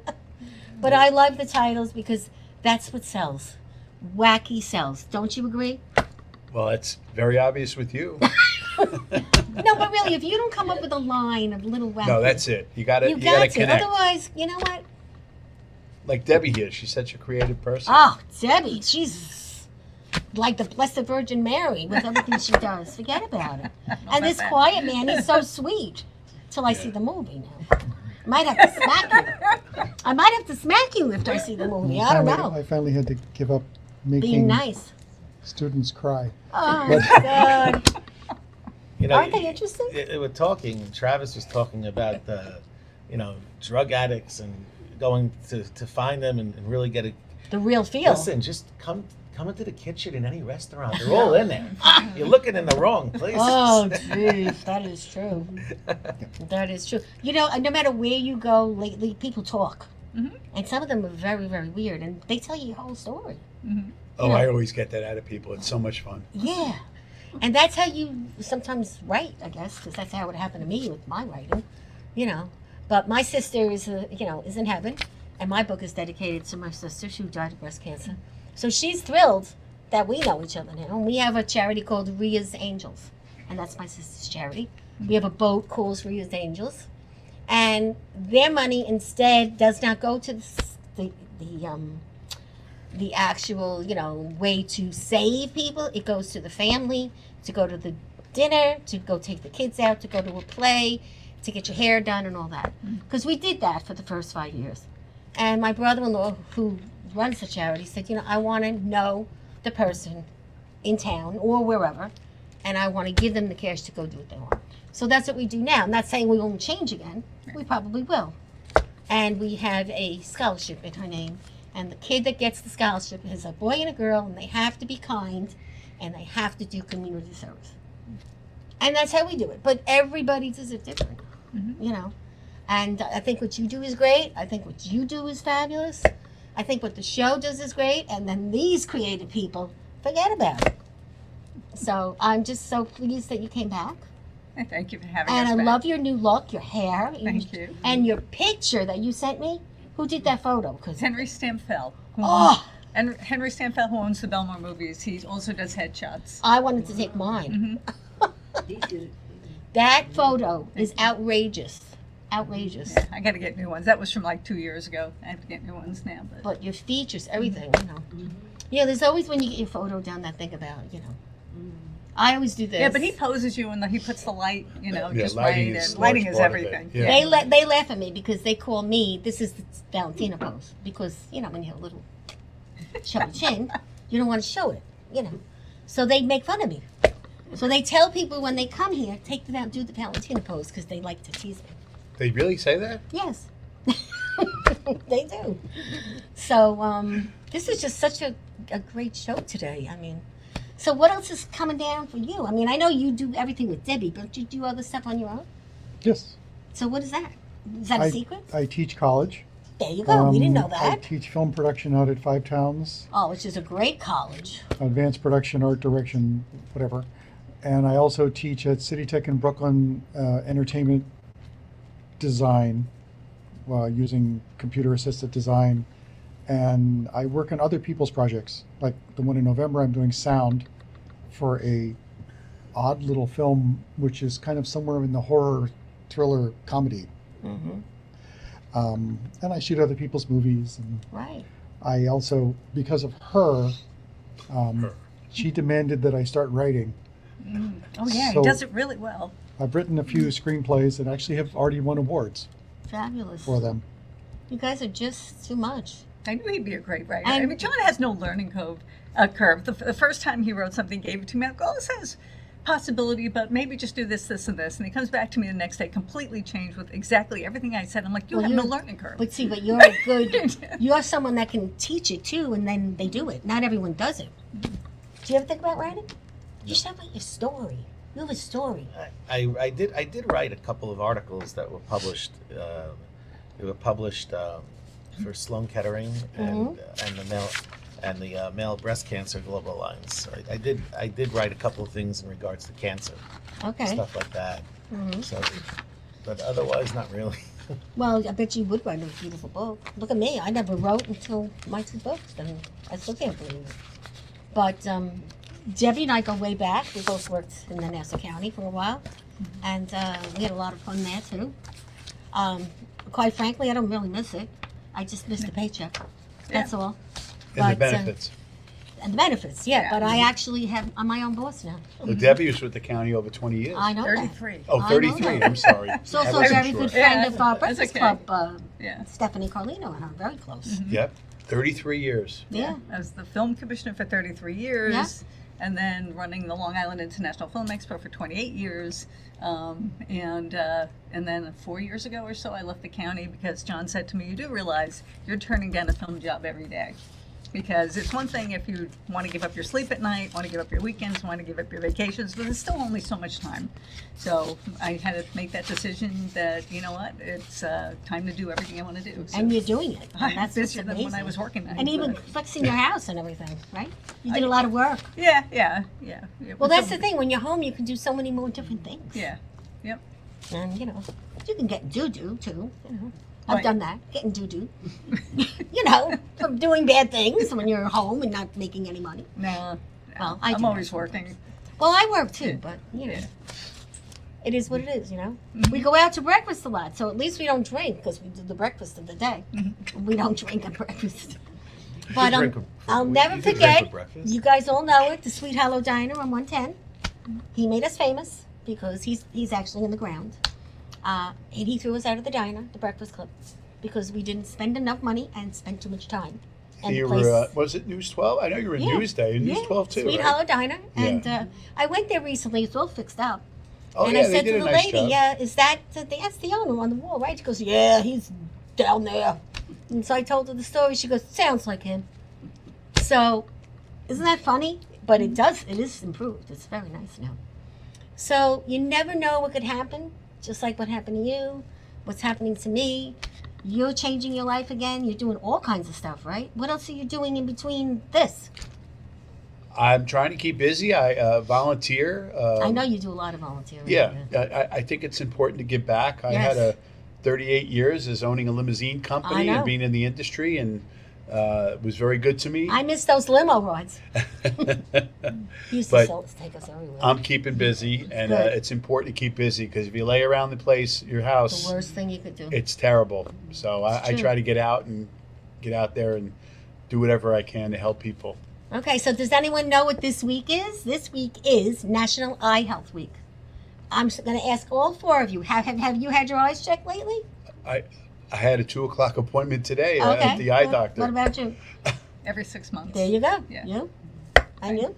But I love the titles because that's what sells. Wacky sells. Don't you agree? Well, it's very obvious with you. No, but really, if you don't come up with a line of little wacky, No, that's it. You got to you got to. connect. Otherwise, you know what? Like Debbie here, she's such a creative person. Oh, Debbie, she's like the Blessed Virgin Mary with everything she does. Forget about it. And this quiet man, he's so sweet. Till I see the movie now. Might have to smack you. I might have to smack you if I see the movie. I don't know. I finally had to give up Being making nice. students cry. Oh, my God. You know, Aren't they interesting? We're talking. Travis was talking about drug addicts and going to find them and really get a The real feel. listen. Just come into the kitchen in any restaurant. They're all in there. You're looking in the wrong places. Oh, geez, that is true. That is true. No matter where you go lately, people talk. Mhm. And some of them are very, very weird, and they tell you your whole story. Oh, I always get that out of people. It's so much fun. Yeah. And that's how you sometimes write, I guess, because that's how it happened to me with my writing, But my sister is in heaven, and my book is dedicated to my sister who died of breast cancer. So she's thrilled that we know each other now. And we have a charity called Ria's Angels, and that's my sister's charity. We have a boat called Ria's Angels, and their money instead does not go to the actual, way to save people. It goes to the family, to go to the dinner, to go take the kids out, to go to a play, to get your hair done and all that. Because we did that for the first 5 years. And my brother-in-law, who runs the charity, said, I want to know the person in town or wherever, and I want to give them the cash to go do what they want. So that's what we do now. I'm not saying we won't change again. We probably will. And we have a scholarship in her name. And the kid that gets the scholarship is a boy and a girl, and they have to be kind, and they have to do community service. And that's how we do it. But everybody does it different, And I think what you do is great. I think what you do is fabulous. I think what the show does is great. And then these creative people, forget about it. So I'm just so pleased that you came back. Thank you for having And us I back. love your new look, your hair. Thank you. And your picture that you sent me. Who did that photo? Because Henry Stamfel. Oh! And Henry Stamfel, who owns the Belmore Movies, he also does headshots. I wanted to take mine. That photo is outrageous. Outrageous. Yeah, I got to get new ones. That was from like 2 years ago. I have to get new ones now. But your features, everything, Yeah, there's always when you get your photo down that thing about, I always do this. Yeah, but he poses you and he puts the light, just lighting right. is And lighting large is part of it. everything. Yeah. They laugh at me because they call me, this is the Valentina pose. Because, when you have a little chubby chin, you don't want to show it, So they make fun of me. So they tell people when they come here, do the Valentina pose because they like to tease me. They really say that? Yes. They do. So this is just such a great show today. So what else is coming down for you? I know you do everything with Debbie, but you do other stuff on your own? Yes. So what is that? Is that a secret? I teach college. There you go. We didn't know I that. teach film production out at Five Towns, Oh, which is a great college. advanced production, art direction, whatever. And I also teach at City Tech in Brooklyn, entertainment design, using computer-assisted design. And I work on other people's projects. Like the one in November, I'm doing sound for a odd little film, which is kind of somewhere in the horror, thriller, comedy. Mm-hmm. And I shoot other people's movies. And Right. I also, because of her, she demanded that I start writing. Oh yeah, So- he does it really well. I've written a few screenplays and actually have already won awards Fabulous. for them. You guys are just too much. I knew he'd be a great writer. And- I mean, John has no learning curve. The first time he wrote something, gave it to me, I go, oh, this has possibility, but maybe just do this, this, and this. And he comes back to me the next day, completely changed with exactly everything I said. I'm like, you Well, have no you're- learning curve. But see, but you're a good, you're someone that can teach it too, and then they do it. Not everyone does it. Do you ever think about writing? You should have like your story. You have a story. I did write a couple of articles that were published. They were published for Sloan Kettering and the Male Breast Cancer Global Alliance. So I did write a couple of things in regards to cancer, Okay. stuff like that. Mhm. So, but otherwise, not really. Well, I bet you would write a beautiful book. Look at me. I never wrote until my 2 books, and I still can't believe it. But Debbie and I go way back. We both worked in the Nassau County for a while, and we had a lot of fun there too. Quite frankly, I don't really miss it. I just miss the paycheck. That's all. And the But, benefits. And the benefits, yeah. Yeah. But I actually I'm my own boss now. Well, Debbie was with the county over 20 years. I know that. 33. Oh, I know 33. that. I'm sorry. She's also I a wasn't very sure. good friend Yeah, of our that's Breakfast okay. Club, Yeah. Stephanie Carlino and her, very close. Yep, 33 years. Yeah. I was the film commissioner for 33 years, Yeah. and then running the Long Island International Film Expo for 28 years. And then 4 years ago or so, I left the county because John said to me, "You do realize you're turning down a film job every day." Because it's one thing if you want to give up your sleep at night, want to give up your weekends, want to give up your vacations, but there's still only so much time. So I had to make that decision that, you know what, it's time to do everything I want to do. So And you're doing it. I'm That's what's busier than amazing. when I was working nights. And even but- fixing your house and everything, right? You did a lot of work. Yeah. Well, that's the thing. When you're home, you can do so many more different things. Yeah. Yep. And, you can get doo-doo, too. I've Right. done that, getting doo-doo. From doing bad things when you're home and not making any money. No. Well, I I'm do always that working. Well, I work, too, but, Yeah. it is what it is, We go out to breakfast a lot, so at least we don't drink because we do the breakfast of the day. We don't drink at breakfast. But I'll never forget, you guys all know it, the Sweet Hollow Diner on 110. He made us famous because he's actually in the ground. And he threw us out of the diner, the Breakfast Club, because we didn't spend enough money and spent too much time. And You the place- were, was it News 12? I know you were in Yeah. Newsday, and News 12 too, Sweet right? Hollow Diner. Yeah. And I went there recently, it's all fixed up. Oh, And yeah, I they said did to a the nice lady, job. yeah, that's the owner on the wall, right? She goes, yeah, he's down there. And so I told her the story. She goes, sounds like him. So, isn't that funny? But it is improved. It's very nice now. So, you never know what could happen, just like what happened to you, what's happening to me. You're changing your life again. You're doing all kinds of stuff, right? What else are you doing in between this? I'm trying to keep busy. I volunteer. I know you do a lot of volunteering. Yeah, I think it's important to give back. I Yes. had 38 years as owning a limousine I company know. and being in the industry, and it was very good to me. I miss those limo rides. He used But to take us everywhere. I'm keeping busy, and Good. it's important to keep busy because if you lay around the place, your The house, worst thing you could do. it's terrible. So I true. try to get out there and do whatever I can to help people. Okay, so does anyone know what this week is? This week is National Eye Health Week. I'm going to ask all 4 of you. Have you had your eyes checked lately? I had a 2:00 appointment today at the eye doctor. What about you? Every 6 months. There you go. Yeah. You? And you?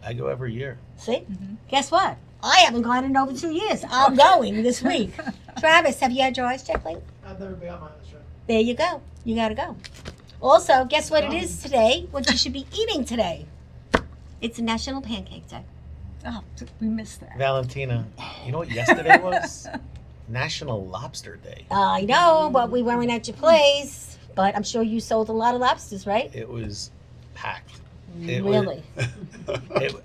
I go every year. See? Guess what? I haven't gone in over 2 years. I'm going this week. Travis, have you had your eyes checked lately? I've never been on my eyes checked. There you go. You got to go. Also, guess what it is today? What you should be eating today? It's National Pancake Day. Oh, we missed that. Valentina, you know what yesterday was? National Lobster Day. I know, but we weren't at your place. But I'm sure you sold a lot of lobsters, right? It was packed. Really?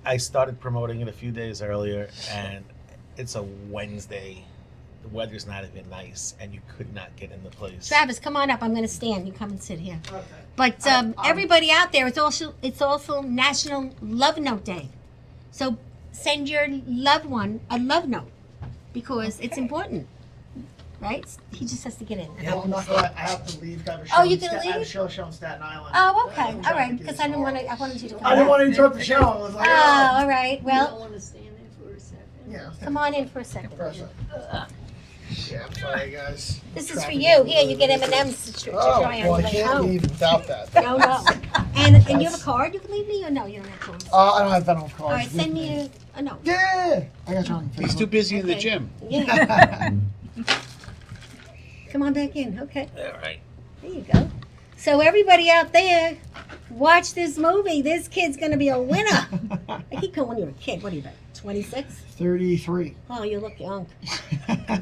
I started promoting it a few days earlier, and it's a Wednesday the weather's not even nice, and you could not get in the place. Travis, come on up. I'm going to stand. You come and sit here. Okay. But everybody out there, it's also National Love Note Day. So send your loved one a love note because it's important, right? He just has to get in. Yeah, well, not I have to leave. I have a show Oh, you in can I have a leave? show in Staten Island. Oh, okay. I'm All trying right. to do Because this I didn't want tomorrow. to. I wanted you to come. I didn't back. want to interrupt the show. I was like, Oh, all right. Well, want to stand there for a second? yeah. come on in for a second. Person. Yeah, I'm sorry, guys. This is for Traffic you. is Here, you get really M&Ms to Oh, try on well, I your way can't home. leave without that. No, no. And you have a card you can leave me, or no? You don't have cards. I don't have Venmo cards. All right, with send me a note. Yeah, I got you on He's too Facebook. busy in the Okay. gym. Yeah. Come on back in. Okay. All right. There you go. So everybody out there, watch this movie. This kid's gonna be a winner. I keep calling you a kid. What are you about? 26? 33. Oh, you look young.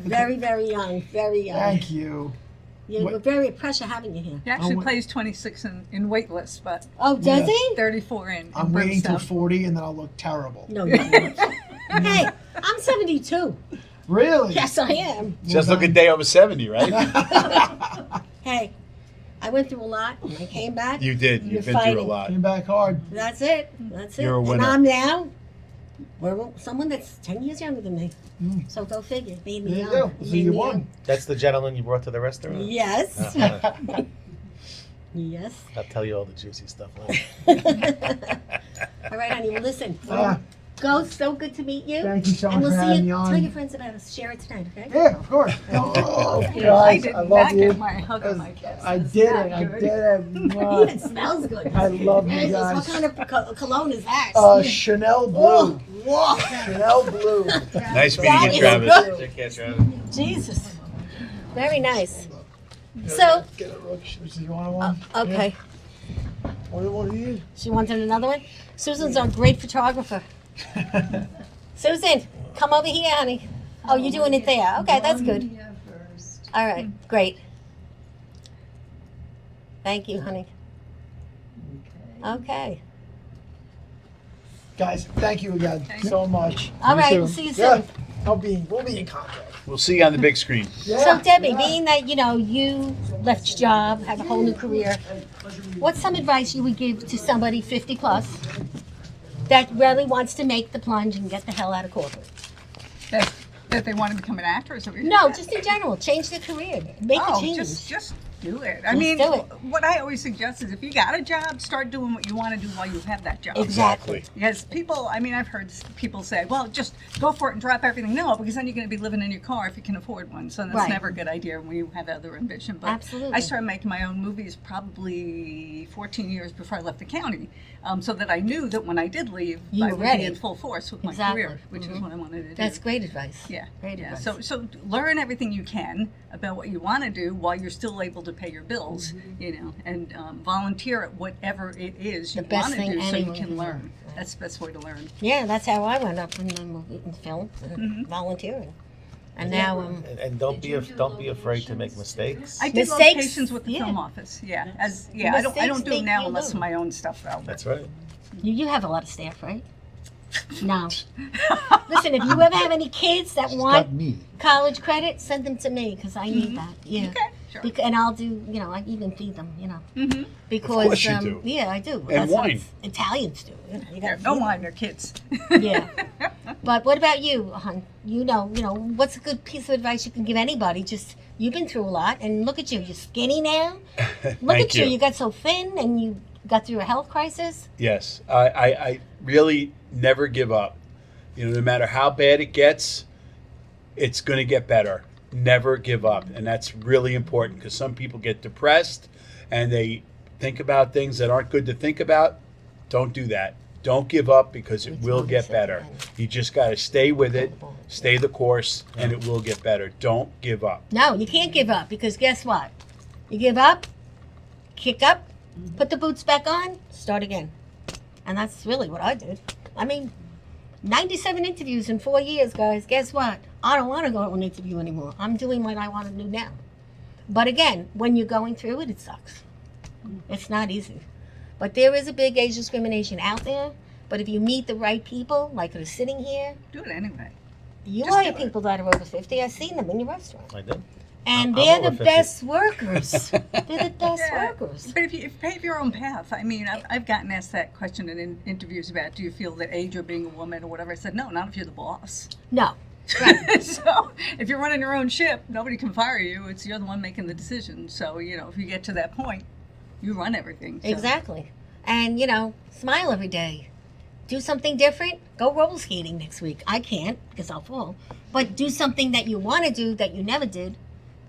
Very, very young. Very young. Thank you. You're very pressure having you here. He actually Oh, plays 26 in waitlist, but Oh, does Yeah. he? 34 in. I'm waiting till Brimstone. 40 and then I'll look terrible. No, you don't. Hey, I'm 72. Really? Yes, I am. Just look a day over 70, right? Hey, I went through a lot and I came back. You did. You're You've been through a fighting. lot. Came back hard. That's it. That's it. You're a And winner. I'm now someone that's 10 years younger than me. So go figure. Made me There you young. go. So Made you me won. That's the gentleman you brought to the restaurant? young. Yes. Uh-huh. Yes. I'll tell you all the juicy stuff later. All right, honey. Well, listen. Ah, Go. So good to meet you. thank you so And much we'll for see having you. me Tell your on. friends about us. Share it tonight, okay? Yeah, of course. Oh, I guys, did I not love you. get my hug on my kiss. I That's did not it. I good. did it. Even Mwah. smells good. I love you Jesus, guys. what kind of cologne is that? Chanel Blue. Oh, whoa. Chanel Blue. Nice That meeting you, is Travis. good. Take care, Travis. Jesus. Very nice. So, Get a rook. You want one? okay. What do you need? She wanted another one. Susan's our great photographer. Susan, come over here, honey. Oh, you're doing it there. Okay, that's good. Yeah, first. All right, great. Thank you, honey. Okay. Guys, thank you again so much. All right, too. we'll see you Yeah, soon. we'll be in contact. We'll see you on the big screen. So, Yeah, Debbie, yeah. being that, you left your job, have a whole new career, what's some advice you would give to somebody 50 plus that really wants to make the plunge and get the hell out of corporate? That they want to become an actor or something? No, just in general, change their career. Make the Oh, changes. just do it. I Just mean, do it. what I always suggest is if you got a job, start doing what you want to do while you have that job. Exactly. Because I've heard people say, well, just go for it and drop everything. No, because then you're going to be living in your car if you can afford one. So that's Right. never a good idea when you have other ambition. But Absolutely. I started making my own movies probably 14 years before I left the county, so that I knew that when I did leave, You I were would ready. be in full force with my Exactly. career, which is what I wanted to do. That's great advice. Yeah, Great yeah. advice. So learn everything you can about what you want to do while you're still able to pay your bills, and volunteer at whatever it is you The best want to thing do so you anyone can can learn. do. That's the best way to learn. Yeah, that's how I went up in the movie, in film, volunteering, and now And don't be afraid to make mistakes. I did Mistakes? locations with the Yeah. film office. Yeah, I don't Mistakes do make it now you unless learn. for my own stuff though. That's right. you have a lot of staff, right? No. Listen, if you ever have any kids that She's want got me. college credit, send them to me because I need that. Yeah. Okay, sure. And I'll do, I even feed them, Mm-hmm. because course you do. yeah, I do. And That's what wine. Italians do. You Yeah, gotta don't feed mind their kids. them. Yeah. But what about you, hon? What's a good piece of advice you can give anybody? Just you've been through a lot, and look at you. You're skinny now. Look Thank at you. you. You got so thin, and you got through a health crisis. Yes, I really never give up. No matter how bad it gets, it's going to get better. Never give up. And that's really important because some people get depressed and they think about things that aren't good to think about. Don't do that. Don't give up because it will get better. You just got to stay with it, stay the course, and it will get better. Don't give up. No, you can't give up because guess what? You give up, kick up, put the boots back on, start again. And that's really what I did. I mean, 97 interviews in 4 years, guys. Guess what? I don't want to go to an interview anymore. I'm doing what I want to do now. But again, when you're going through it, it sucks. It's not easy. But there is a big age discrimination out there. But if you meet the right people, like who's sitting here, Do it anyway. You Just hire do it. people that are over 50. I've seen them in your restaurant. I did. And I'm they're over the 50. best workers. They're the best Yeah. workers. But if you pave your own path, I mean, I've gotten asked that question in interviews about, do you feel that age or being a woman or whatever? I said, no, not if you're the boss. No. So if you're running your own ship, nobody can fire you. It's you're the one making the decision. So, if you get to that point, you run everything. So. Exactly. And, smile every day. Do something different. Go roller skating next week. I can't because I'll fall. But do something that you want to do that you never did.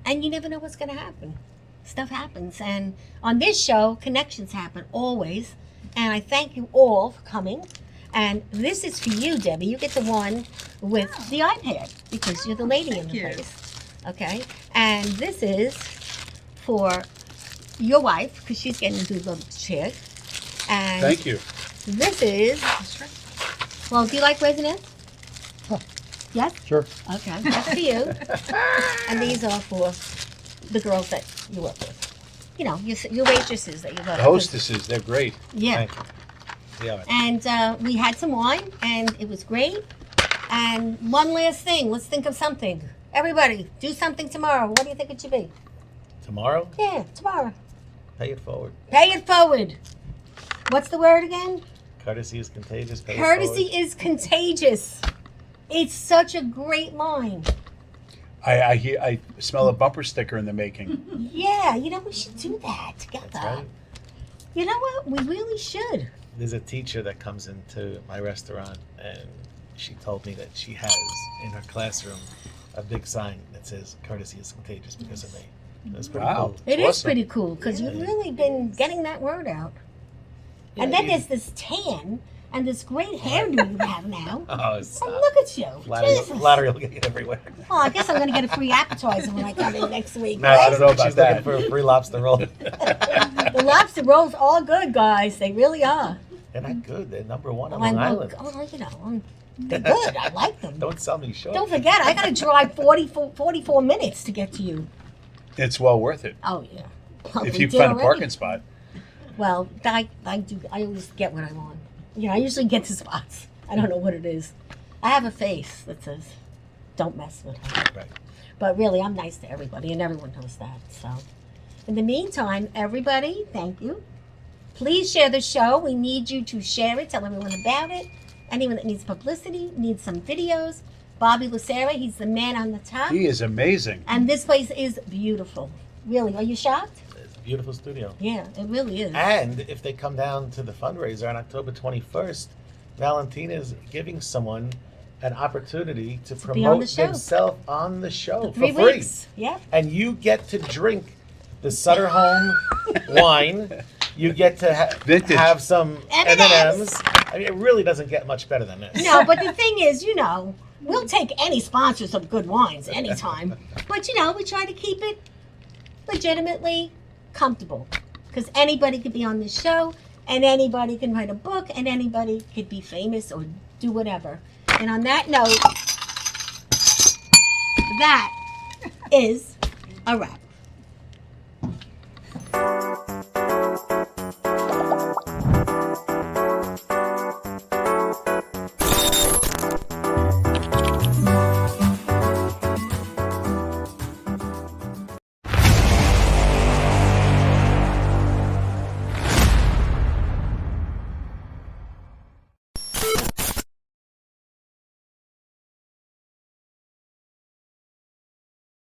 And you never know what's going to happen. Stuff happens. And on this show, connections happen always. And I thank you all for coming. And this is for you, Debbie. You get the one with the iPad because you're the lady in the you. place. Okay? And this is for your wife because she's getting into the chair. And Thank you. this is, well, do you like resonance? Huh. Yes? Sure. Okay, that's for you. And these are for the girls that you work with. Your waitresses that you love. The hostesses, they're great. Yeah. Thank you. Yeah. And we had some wine, and it was great. And one last thing, let's think of something. Everybody, do something tomorrow. What do you think it should be? Tomorrow, Yeah, tomorrow. pay it forward. Pay it forward. What's the word again? Courtesy is contagious. Pay Courtesy it forward. is contagious. It's such a great line. I smell a bumper sticker in the making. Yeah, we should do that together. That's right. You know what? We really should. There's a teacher that comes into my restaurant, and she told me that she has in her classroom a big sign that says "Courtesy is contagious" because of me. That's pretty Wow. cool. It is Awesome. pretty cool because you've really been getting that word out. Yeah, And then you- there's this tan and this great hairdo you have now. Oh, And stop. look at you. Jesus. Flattery will get you everywhere. Well, I guess I'm going to get a free appetizer when I come in next week. No, I don't know She's about that. looking For a free lobster roll. The lobster rolls are good, guys. They really are. They're not good. They're number one on I Long will- Island. they're good. I like them. Don't sell me short. Don't forget, I got to drive 44 minutes to get to you. It's well worth it Oh, yeah. Well, if we you did find a already. parking spot. Well, I do. I always get what I want. I usually get to spots. I don't know what it is. I have a face that says, "Don't mess with her." Right. But really, I'm nice to everybody, and everyone knows that. So, in the meantime, everybody, thank you. Please share the show. We need you to share it. Tell everyone about it. Anyone that needs publicity, needs some videos. Bobby Lucera, he's the man on the top. He is amazing. And this place is beautiful. Really, are you shocked? It's a beautiful studio. Yeah, it really is. And if they come down to the fundraiser on October 21st, Valentina is giving someone an opportunity to be on promote the show. themselves on the show For 3 for free. weeks. Yeah. And you get to drink the Sutter Home wine. You get to Vintage. have some M&Ms. M&Ms. I mean, it really doesn't get much better than this. No, but the thing is, we'll take any sponsors of good wines anytime. But, we try to keep it legitimately comfortable. Because anybody could be on this show, and anybody can write a book, and anybody could be famous or do whatever. And on that note, that is a wrap.